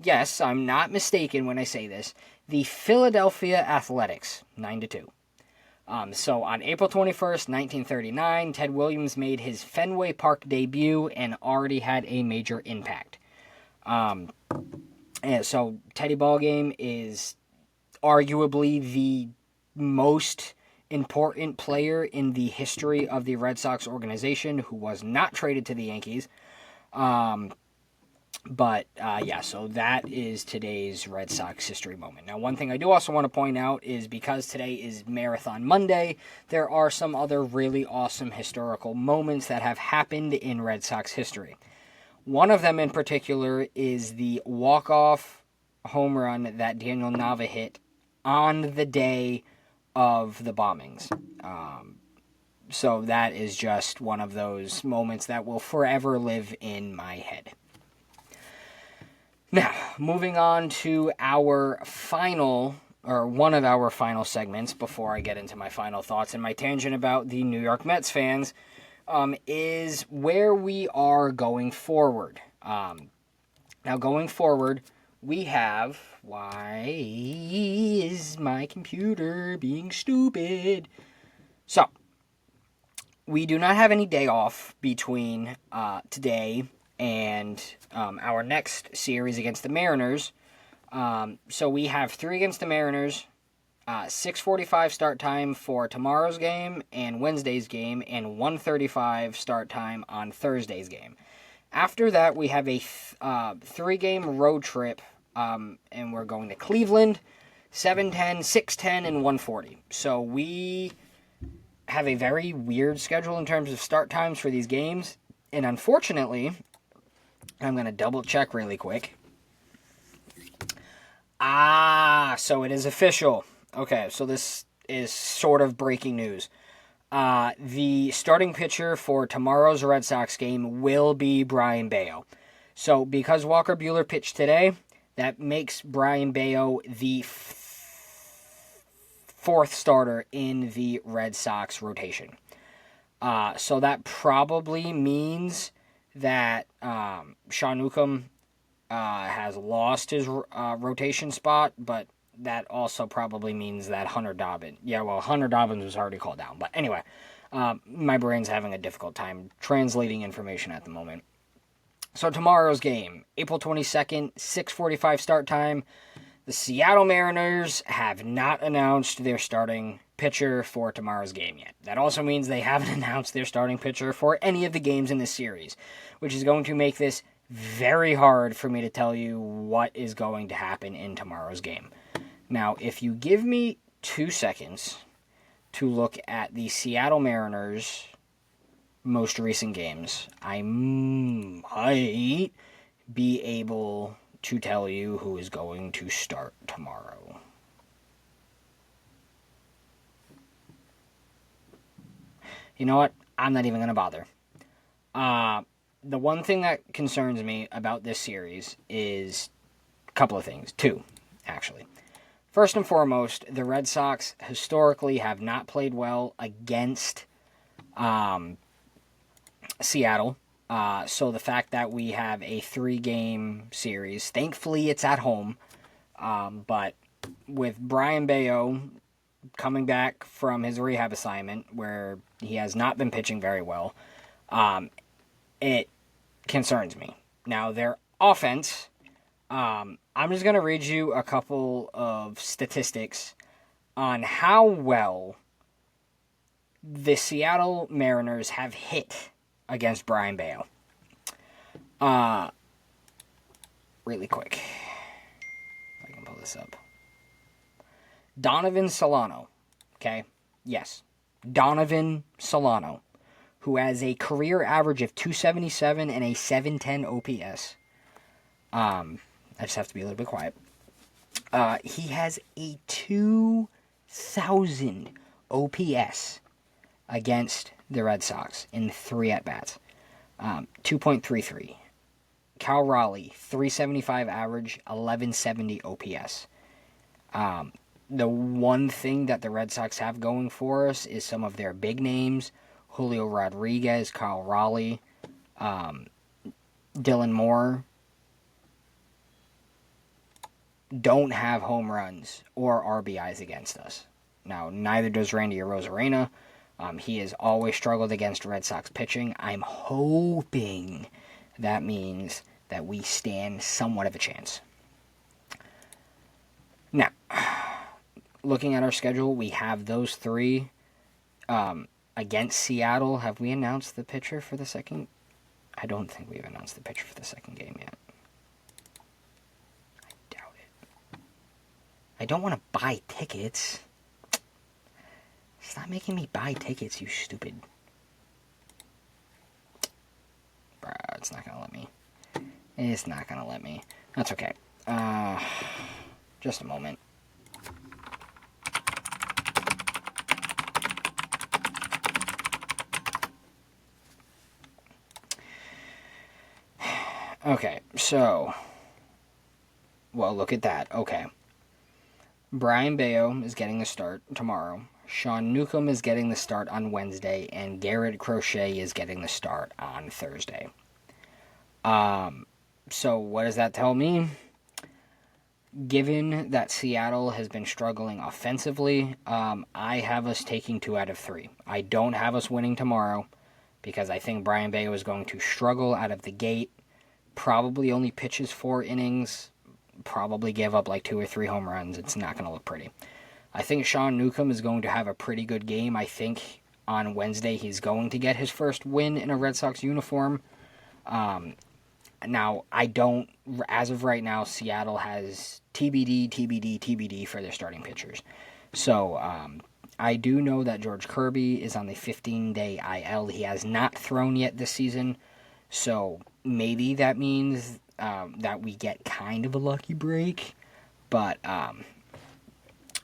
yes, I'm not mistaken when I say this, the Philadelphia Athletics, 9-2. So on April 21st, 1939, Ted Williams made his Fenway Park debut and already had a major impact. And so Teddy Ballgame is arguably the most important player in the history of the Red Sox organization who was not traded to the Yankees. So that is today's Red Sox history moment. Now, one thing I do also want to point out is because today is Marathon Monday, there are some other really awesome historical moments that have happened in Red Sox history. One of them in particular is the walk-off home run that Daniel Nava hit on the day of the bombings. So that is just one of those moments that will forever live in my head. Now, moving on to our final, or one of our final segments before I get into my final thoughts and my tangent about the New York Mets fans, is where we are going forward. Now, going forward, we have... Why is my computer being stupid? So, we do not have any day off between today and our next series against the Mariners. So we have 3 against the Mariners, 6:45 start time for tomorrow's game and Wednesday's game, and 1:35 start time on Thursday's game. After that, we have a 3-game road trip, and we're going to Cleveland, 7:10, 6:10, and 1:40. So we have a very weird schedule in terms of start times for these games, and unfortunately, I'm going to double check really quick. So it is official. Okay, so this is sort of breaking news. The starting pitcher for tomorrow's Red Sox game will be Brian Bayo. So because Walker Buehler pitched today, that makes Brian Bayo the 4th starter in the Red Sox rotation. So that probably means that Sean Newcomb has lost his rotation spot, but that also probably means that Hunter Dobbins... Yeah, well, Hunter Dobbins was already called down. But anyway, my brain's having a difficult time translating information at the moment. So tomorrow's game, April 22nd, 6:45 start time. The Seattle Mariners have not announced their starting pitcher for tomorrow's game yet. That also means they haven't announced their starting pitcher for any of the games in this series, which is going to make this very hard for me to tell you what is going to happen in tomorrow's game. Now, if you give me 2 seconds to look at the Seattle Mariners' most recent games, I might be able to tell you who is going to start tomorrow. You know what? I'm not even going to bother. The one thing that concerns me about this series is a couple of things. 2, actually. First and foremost, the Red Sox historically have not played well against Seattle. So the fact that we have a 3-game series, thankfully it's at home, but with Brian Bayo coming back from his rehab assignment where he has not been pitching very well, it concerns me. Now, their offense, I'm just going to read you a couple of statistics on how well the Seattle Mariners have hit against Brian Bayo. Really quick. If I can pull this up. Donovan Solano. Okay? Yes. Donovan Solano, who has a career average of 277 and a 710 OPS. I just have to be a little bit quiet. He has a 2,000 OPS against the Red Sox in 3 at-bats. 2.33. Cal Raleigh, 375 average, 1170 OPS. The one thing that the Red Sox have going for us is some of their big names Julio Rodriguez, Kyle Raleigh, Dylan Moore don't have home runs or RBIs against us. Now, neither does Randy Arozarena. He has always struggled against Red Sox pitching. I'm hoping that means that we stand somewhat of a chance. Now, looking at our schedule, we have those three against Seattle. Have we announced the pitcher for the second? I don't think we've announced the pitcher for the second game yet. I doubt it. I don't want to buy tickets. Stop making me buy tickets, you stupid. Bruh, it's not gonna let me. It's not gonna let me. That's okay. Just a moment. Okay, so... Well, look at that. Okay. Brian Bayo is getting the start tomorrow. Sean Newcomb is getting the start on Wednesday, and Garrett Crochet is getting the start on Thursday. So what does that tell me? Given that Seattle has been struggling offensively, I have us taking 2 out of 3. I don't have us winning tomorrow because I think Brian Bayo is going to struggle out of the gate. Probably only pitches 4 innings. Probably give up like 2 or 3 home runs. It's not going to look pretty. I think Sean Newcomb is going to have a pretty good game. I think on Wednesday he's going to get his first win in a Red Sox uniform. Now, I don't, as of right now, Seattle has TBD for their starting pitchers. So, I do know that George Kirby is on the 15-day IL. He has not thrown yet this season. So, maybe that means that we get kind of a lucky break. But,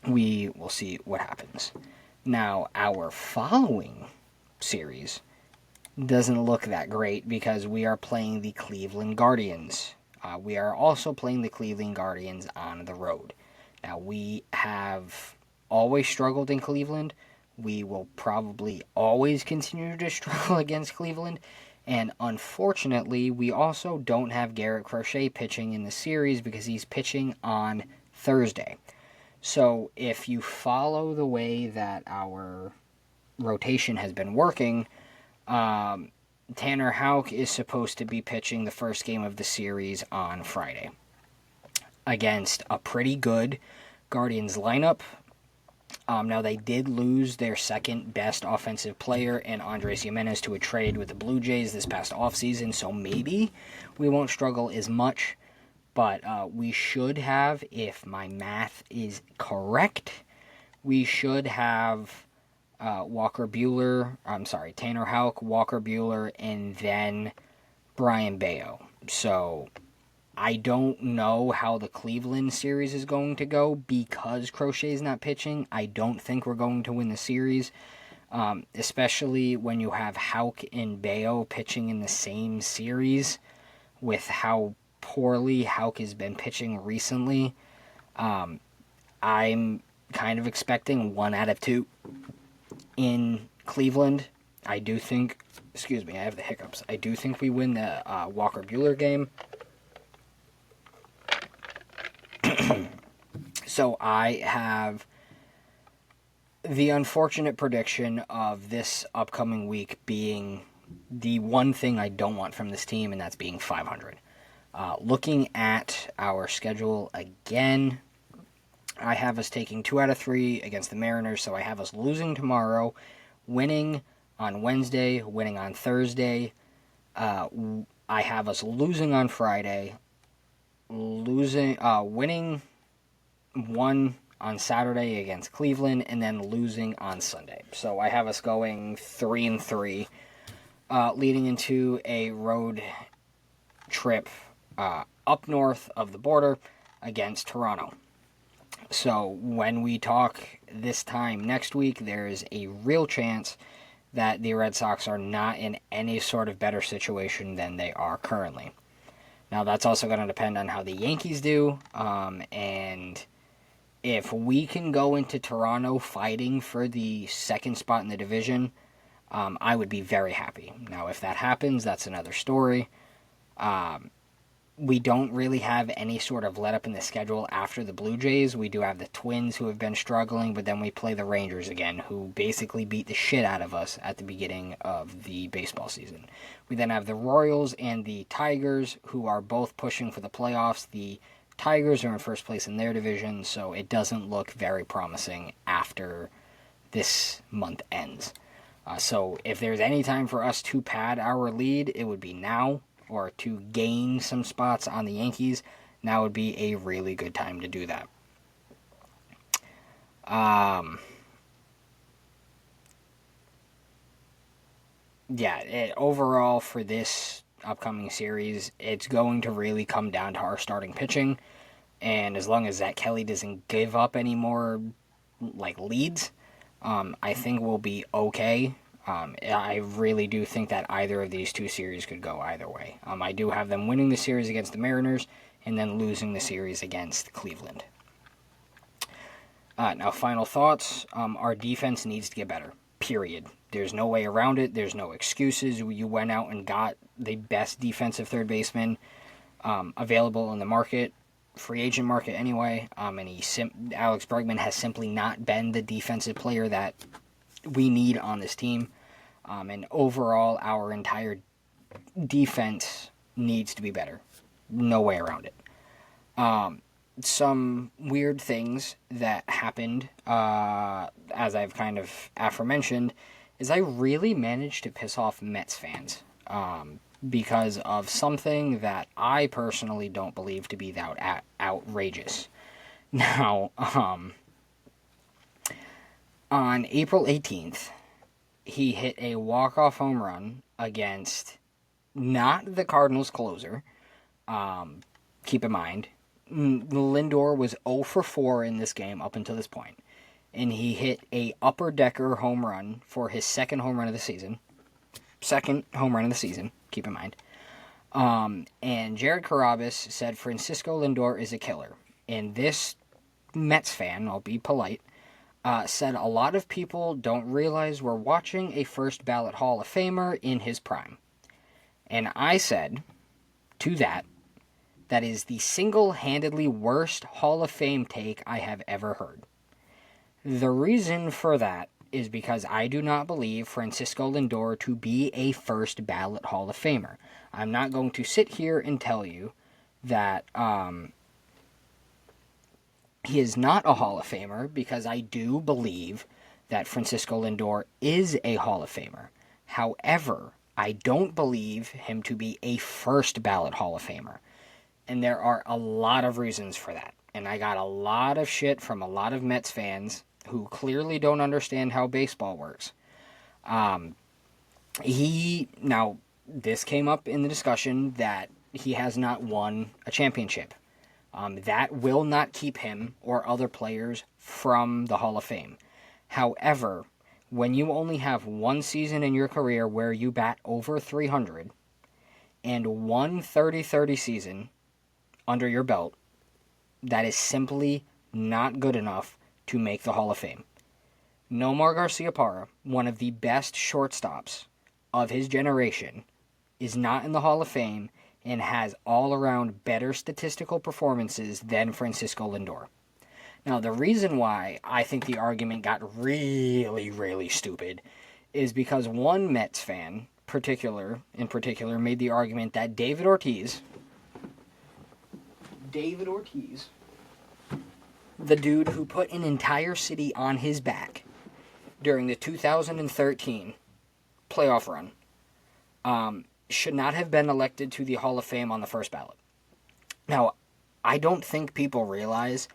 we will see what happens. Now, our following series doesn't look that great because we are playing the Cleveland Guardians. We are also playing the Cleveland Guardians on the road. Now, we have always struggled in Cleveland. We will probably always continue to struggle against Cleveland. And unfortunately, we also don't have Garrett Crochet pitching in the series because he's pitching on Thursday. So if you follow the way that our rotation has been working, Tanner Houck is supposed to be pitching the first game of the series on Friday against a pretty good Guardians lineup. Now, they did lose their second best offensive player in Andres Gimenez to a trade with the Blue Jays this past offseason, so maybe we won't struggle as much. But we should have, if my math is correct, we should have Tanner Houck, Walker Buehler, and then Brian Bayo. So I don't know how the Cleveland series is going to go because Crochet's not pitching. I don't think we're going to win the series, especially when you have Houck and Bayo pitching in the same series with how poorly Houck has been pitching recently. I'm kind of expecting 1 out of 2 in Cleveland. I do think, excuse me, I have the hiccups. I do think we win the Walker Buehler game. So I have the unfortunate prediction of this upcoming week being the one thing I don't want from this team, and that's being 500. Looking at our schedule again, I have us taking 2 out of 3 against the Mariners, so I have us losing tomorrow, winning on Wednesday, winning on Thursday. I have us losing on Friday, winning 1 on Saturday against Cleveland, and then losing on Sunday. So I have us going 3-3, leading into a road trip up north of the border against Toronto. So when we talk this time next week, there is a real chance that the Red Sox are not in any sort of better situation than they are currently. Now, that's also going to depend on how the Yankees do, and if we can go into Toronto fighting for the second spot in the division, I would be very happy. Now, if that happens, that's another story. We don't really have any sort of let up in the schedule after the Blue Jays. We do have the Twins, who have been struggling, but then we play the Rangers again, who basically beat the shit out of us at the beginning of the baseball season. We then have the Royals and the Tigers, who are both pushing for the playoffs. The Tigers are in first place in their division, so it doesn't look very promising after this month ends. So if there's any time for us to pad our lead, it would be now, or to gain some spots on the Yankees. Now would be a really good time to do that. Overall for this upcoming series, it's going to really come down to our starting pitching. And as long as Zach Kelly doesn't give up any more leads, I think we'll be okay. I really do think that either of these two series could go either way. I do have them winning the series against the Mariners and then losing the series against Cleveland. Now, final thoughts. Our defense needs to get better, period. There's no way around it. There's no excuses. You went out and got the best defensive third baseman available in the market, free agent market anyway, and Alex Bregman has simply not been the defensive player that we need on this team. And overall, our entire defense needs to be better. No way around it. Some weird things that happened, as I've kind of aforementioned, is I really managed to piss off Mets fans because of something that I personally don't believe to be that outrageous. Now, on April 18th, he hit a walk-off home run against not the Cardinals closer. Keep in mind, Lindor was 0 for 4 in this game up until this point. And he hit a upper decker home run for his second home run of the season. Second home run of the season, keep in mind. And Jared Carrabis said Francisco Lindor is a killer. And this Mets fan, I'll be polite, said a lot of people don't realize we're watching a first ballot Hall of Famer in his prime. And I said to that is the single-handedly worst Hall of Fame take I have ever heard. The reason for that is because I do not believe Francisco Lindor to be a first ballot Hall of Famer. I'm not going to sit here and tell you that he is not a Hall of Famer, because I do believe that Francisco Lindor is a Hall of Famer. However, I don't believe him to be a first ballot Hall of Famer. And there are a lot of reasons for that. And I got a lot of shit from a lot of Mets fans who clearly don't understand how baseball works. Now, this came up in the discussion that he has not won a championship. That will not keep him or other players from the Hall of Fame. However, when you only have one season in your career where you bat over 300 and one 30-30 season under your belt, that is simply not good enough to make the Hall of Fame. Nomar Garciaparra, one of the best shortstops of his generation, is not in the Hall of Fame and has all-around better statistical performances than Francisco Lindor. Now, the reason why I think the argument got really, really stupid is because one Mets fan in particular made the argument that David Ortiz, the dude who put an entire city on his back during the 2013 playoff run, should not have been elected to the Hall of Fame on the first ballot. Now, I don't think people realize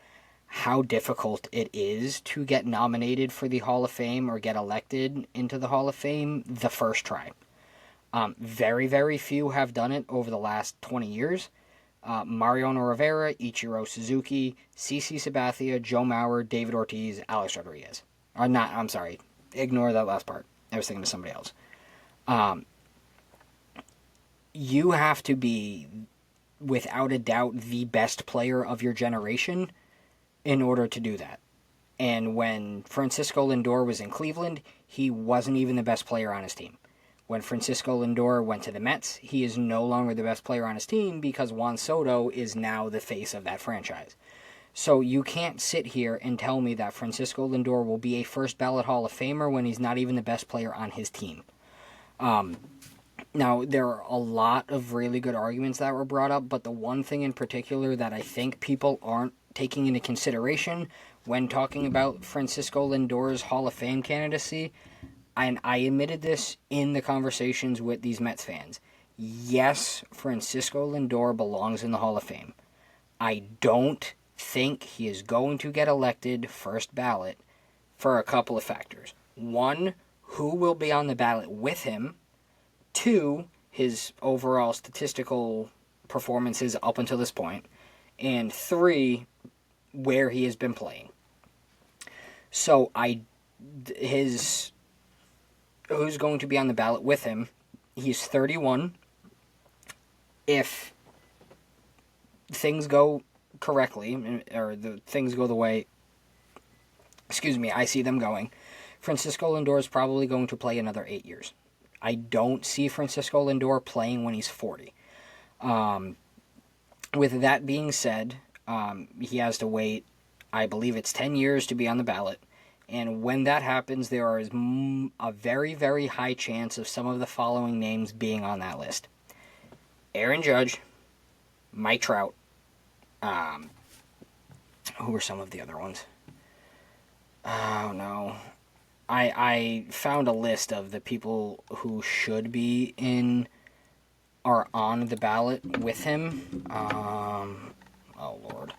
how difficult it is to get nominated for the Hall of Fame or get elected into the Hall of Fame the first try. Very, very few have done it over the last 20 years. Mariano Rivera, Ichiro Suzuki, CC Sabathia, Joe Mauer, David Ortiz, Alex Rodriguez. Ignore that last part. I was thinking of somebody else. You have to be, without a doubt, the best player of your generation in order to do that. And when Francisco Lindor was in Cleveland, he wasn't even the best player on his team. When Francisco Lindor went to the Mets, he is no longer the best player on his team because Juan Soto is now the face of that franchise. So you can't sit here and tell me that Francisco Lindor will be a first ballot Hall of Famer when he's not even the best player on his team. Now, there are a lot of really good arguments that were brought up, but the one thing in particular that I think people aren't taking into consideration when talking about Francisco Lindor's Hall of Fame candidacy, and I admitted this in the conversations with these Mets fans. Yes, Francisco Lindor belongs in the Hall of Fame. I don't think he is going to get elected first ballot for a couple of factors. One, who will be on the ballot with him? Two, his overall statistical performances up until this point. And three, where he has been playing. So who's going to be on the ballot with him? He's 31. If things go correctly, or the things go the way, I see them going, Francisco Lindor is probably going to play another 8 years. I don't see Francisco Lindor playing when he's 40. With that being said, he has to wait, I believe it's 10 years to be on the ballot. And when that happens, there is a very, very high chance of some of the following names being on that list. Aaron Judge, Mike Trout, who were some of the other ones? Oh, no. I found a list of the people who should be are on the ballot with him. Oh, Lord.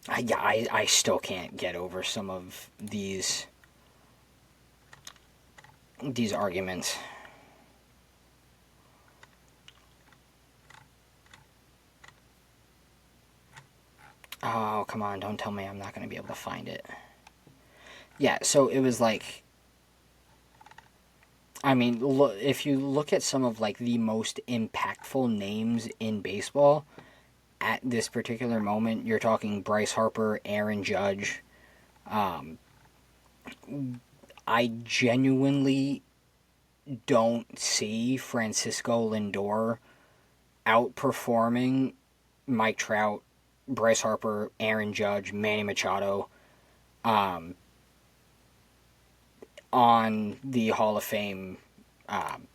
I still can't get over some of these arguments. Oh, come on, don't tell me I'm not going to be able to find it. Yeah, so it was like, I mean, if you look at some of like the most impactful names in baseball at this particular moment, you're talking Bryce Harper, Aaron Judge. I genuinely don't see Francisco Lindor outperforming Mike Trout, Bryce Harper, Aaron Judge, Manny Machado on the Hall of Fame on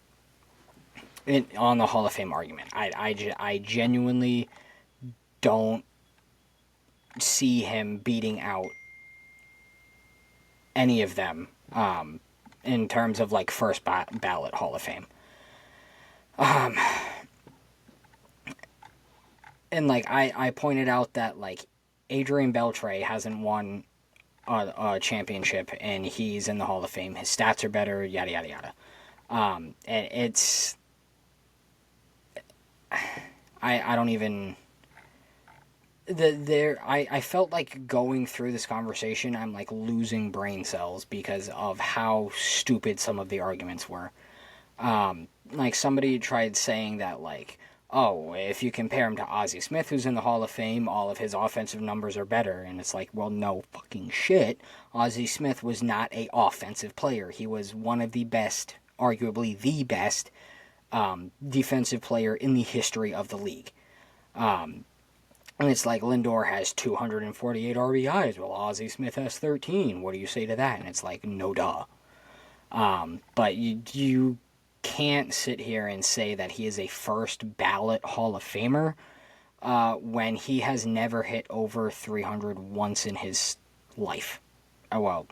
the Hall of Fame argument. I genuinely don't see him beating out any of them in terms of like first ballot Hall of Fame. And like I pointed out that like Adrian Beltre hasn't won a championship and he's in the Hall of Fame. His stats are better, yada yada yada. And it's I don't even I felt like going through this conversation I'm like losing brain cells because of how stupid some of the arguments were. Like somebody tried saying that like, oh, if you compare him to Ozzie Smith, who's in the Hall of Fame, all of his offensive numbers are better. And it's like, well, no fucking shit. Ozzie Smith was not an offensive player. He was one of the best, arguably the best, defensive player in the history of the league. And it's like Lindor has 248 RBIs. Well, Ozzie Smith has 13. What do you say to that? And it's like, no duh. But you can't sit here and say that he is a first ballot Hall of Famer when he has never hit over 300 once in his life. Well,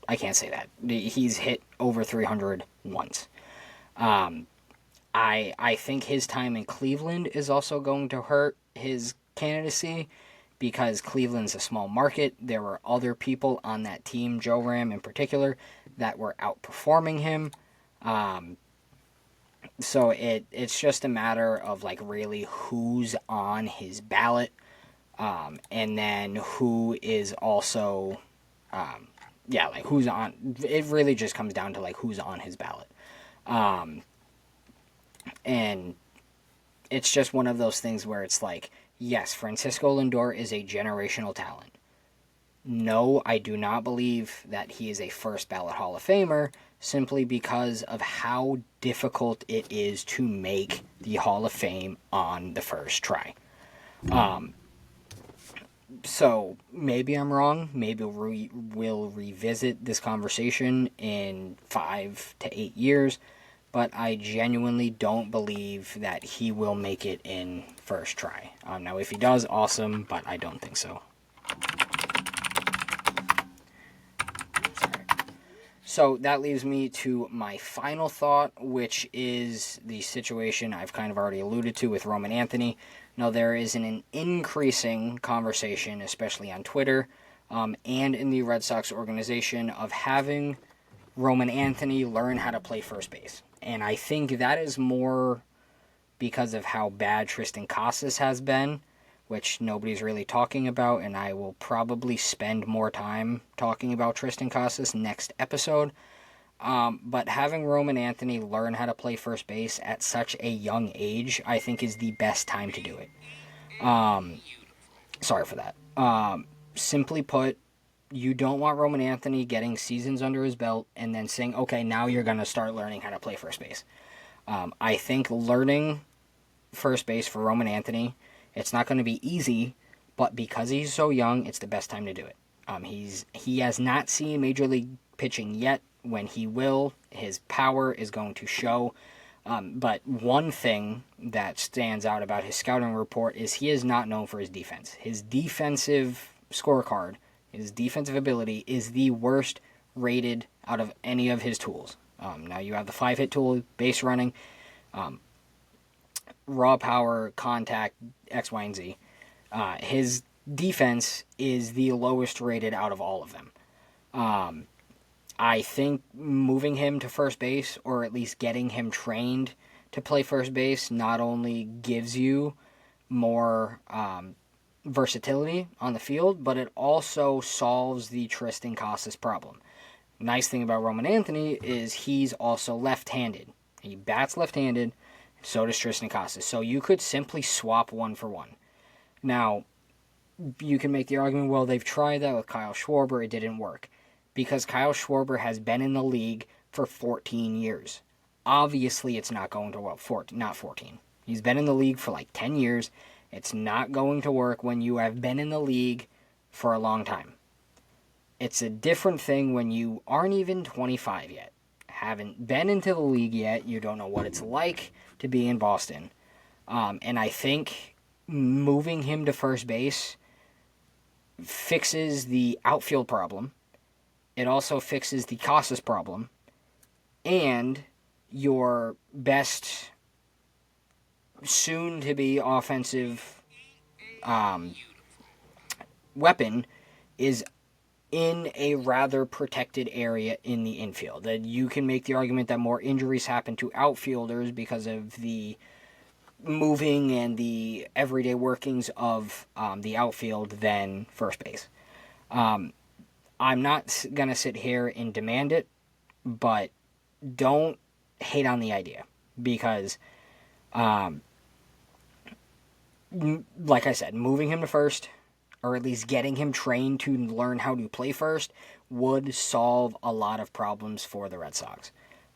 I can't say that. He's hit over 300 once. I think his time in Cleveland is also going to hurt his candidacy because Cleveland's a small market. There were other people on that team, Joe Ram in particular, that were outperforming him. So it's just a matter of like really who's on his ballot, and then who is also, like who's on. It really just comes down to like who's on his ballot, and it's just one of those things where it's like, yes, Francisco Lindor is a generational talent. No, I do not believe that he is a first ballot Hall of Famer simply because of how difficult it is to make the Hall of Fame on the first try. So maybe I'm wrong. Maybe we'll revisit this conversation in 5 to 8 years, but I genuinely don't believe that he will make it in first try. Now, if he does, awesome, but I don't think so. So that leaves me to my final thought, which is the situation I've kind of already alluded to with Roman Anthony. Now, there is an increasing conversation, especially on Twitter and in the Red Sox organization, of having Roman Anthony learn how to play first base. And I think that is more because of how bad Tristan Casas has been, which nobody's really talking about, and I will probably spend more time talking about Tristan Casas next episode. But having Roman Anthony learn how to play first base at such a young age, I think is the best time to do it. Sorry for that. Simply put, you don't want Roman Anthony getting seasons under his belt and then saying, okay, now you're going to start learning how to play first base. I think learning first base for Roman Anthony, it's not going to be easy, but because he's so young, it's the best time to do it. He has not seen Major League pitching yet. When he will, his power is going to show. But one thing that stands out about his scouting report is he is not known for his defense. His defensive scorecard, his defensive ability is the worst rated out of any of his tools. Now you have the 5-hit tool, base running, raw power, contact, X, Y, and Z. His defense is the lowest rated out of all of them. I think moving him to first base, or at least getting him trained to play first base, not only gives you more versatility on the field, but it also solves the Tristan Casas problem. Nice thing about Roman Anthony is he's also left-handed. He bats left-handed, so does Tristan Casas. So you could simply swap one for one. Now, you can make the argument, well, they've tried that with Kyle Schwarber, it didn't work. Because Kyle Schwarber has been in the league for 14 years. Obviously, it's not going to work. Not 14. He's been in the league for like 10 years. It's not going to work when you have been in the league for a long time. It's a different thing when you aren't even 25 yet. Haven't been into the league yet. You don't know what it's like to be in Boston. And I think moving him to first base fixes the outfield problem. It also fixes the Casas problem. And your best soon-to-be offensive weapon is in a rather protected area in the infield. That you can make the argument that more injuries happen to outfielders because of the moving and the everyday workings of the outfield than first base. I'm not going to sit here and demand it, but don't hate on the idea. Because, like I said, moving him to first, or at least getting him trained to learn how to play first, would solve a lot of problems for the Red Sox.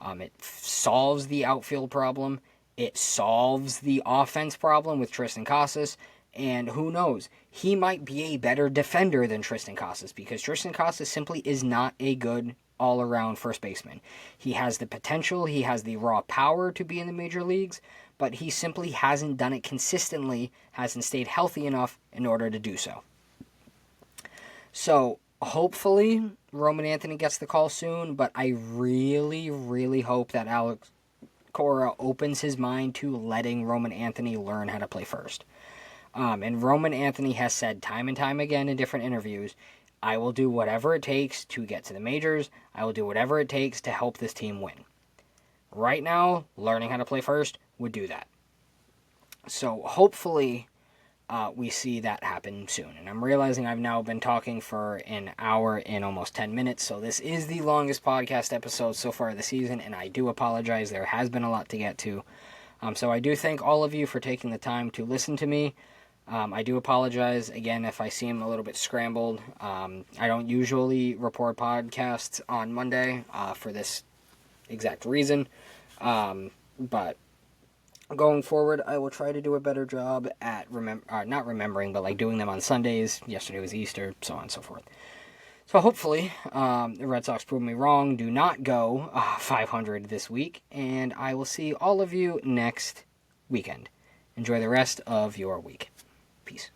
It solves the outfield problem. It solves the offense problem with Tristan Casas. And who knows, he might be a better defender than Tristan Casas, because Tristan Casas simply is not a good all-around first baseman. He has the potential, he has the raw power to be in the major leagues, but he simply hasn't done it consistently, hasn't stayed healthy enough in order to do so. So, hopefully, Roman Anthony gets the call soon, but I really, really hope that Alex Cora opens his mind to letting Roman Anthony learn how to play first. And Roman Anthony has said time and time again in different interviews, I will do whatever it takes to get to the majors. I will do whatever it takes to help this team win. Right now, learning how to play first would do that. So hopefully we see that happen soon. And I'm realizing I've now been talking for an hour and almost 10 minutes. So this is the longest podcast episode so far this season. And I do apologize. There has been a lot to get to. So I do thank all of you for taking the time to listen to me. I do apologize, again, if I seem a little bit scrambled. I don't usually report podcasts on Monday for this exact reason. But going forward, I will try to do a better job at not remembering, but like doing them on Sundays. Yesterday was Easter, so on and so forth. So hopefully, the Red Sox prove me wrong. Do not go 500 this week, and I will see all of you next weekend. Enjoy the rest of your week. Peace.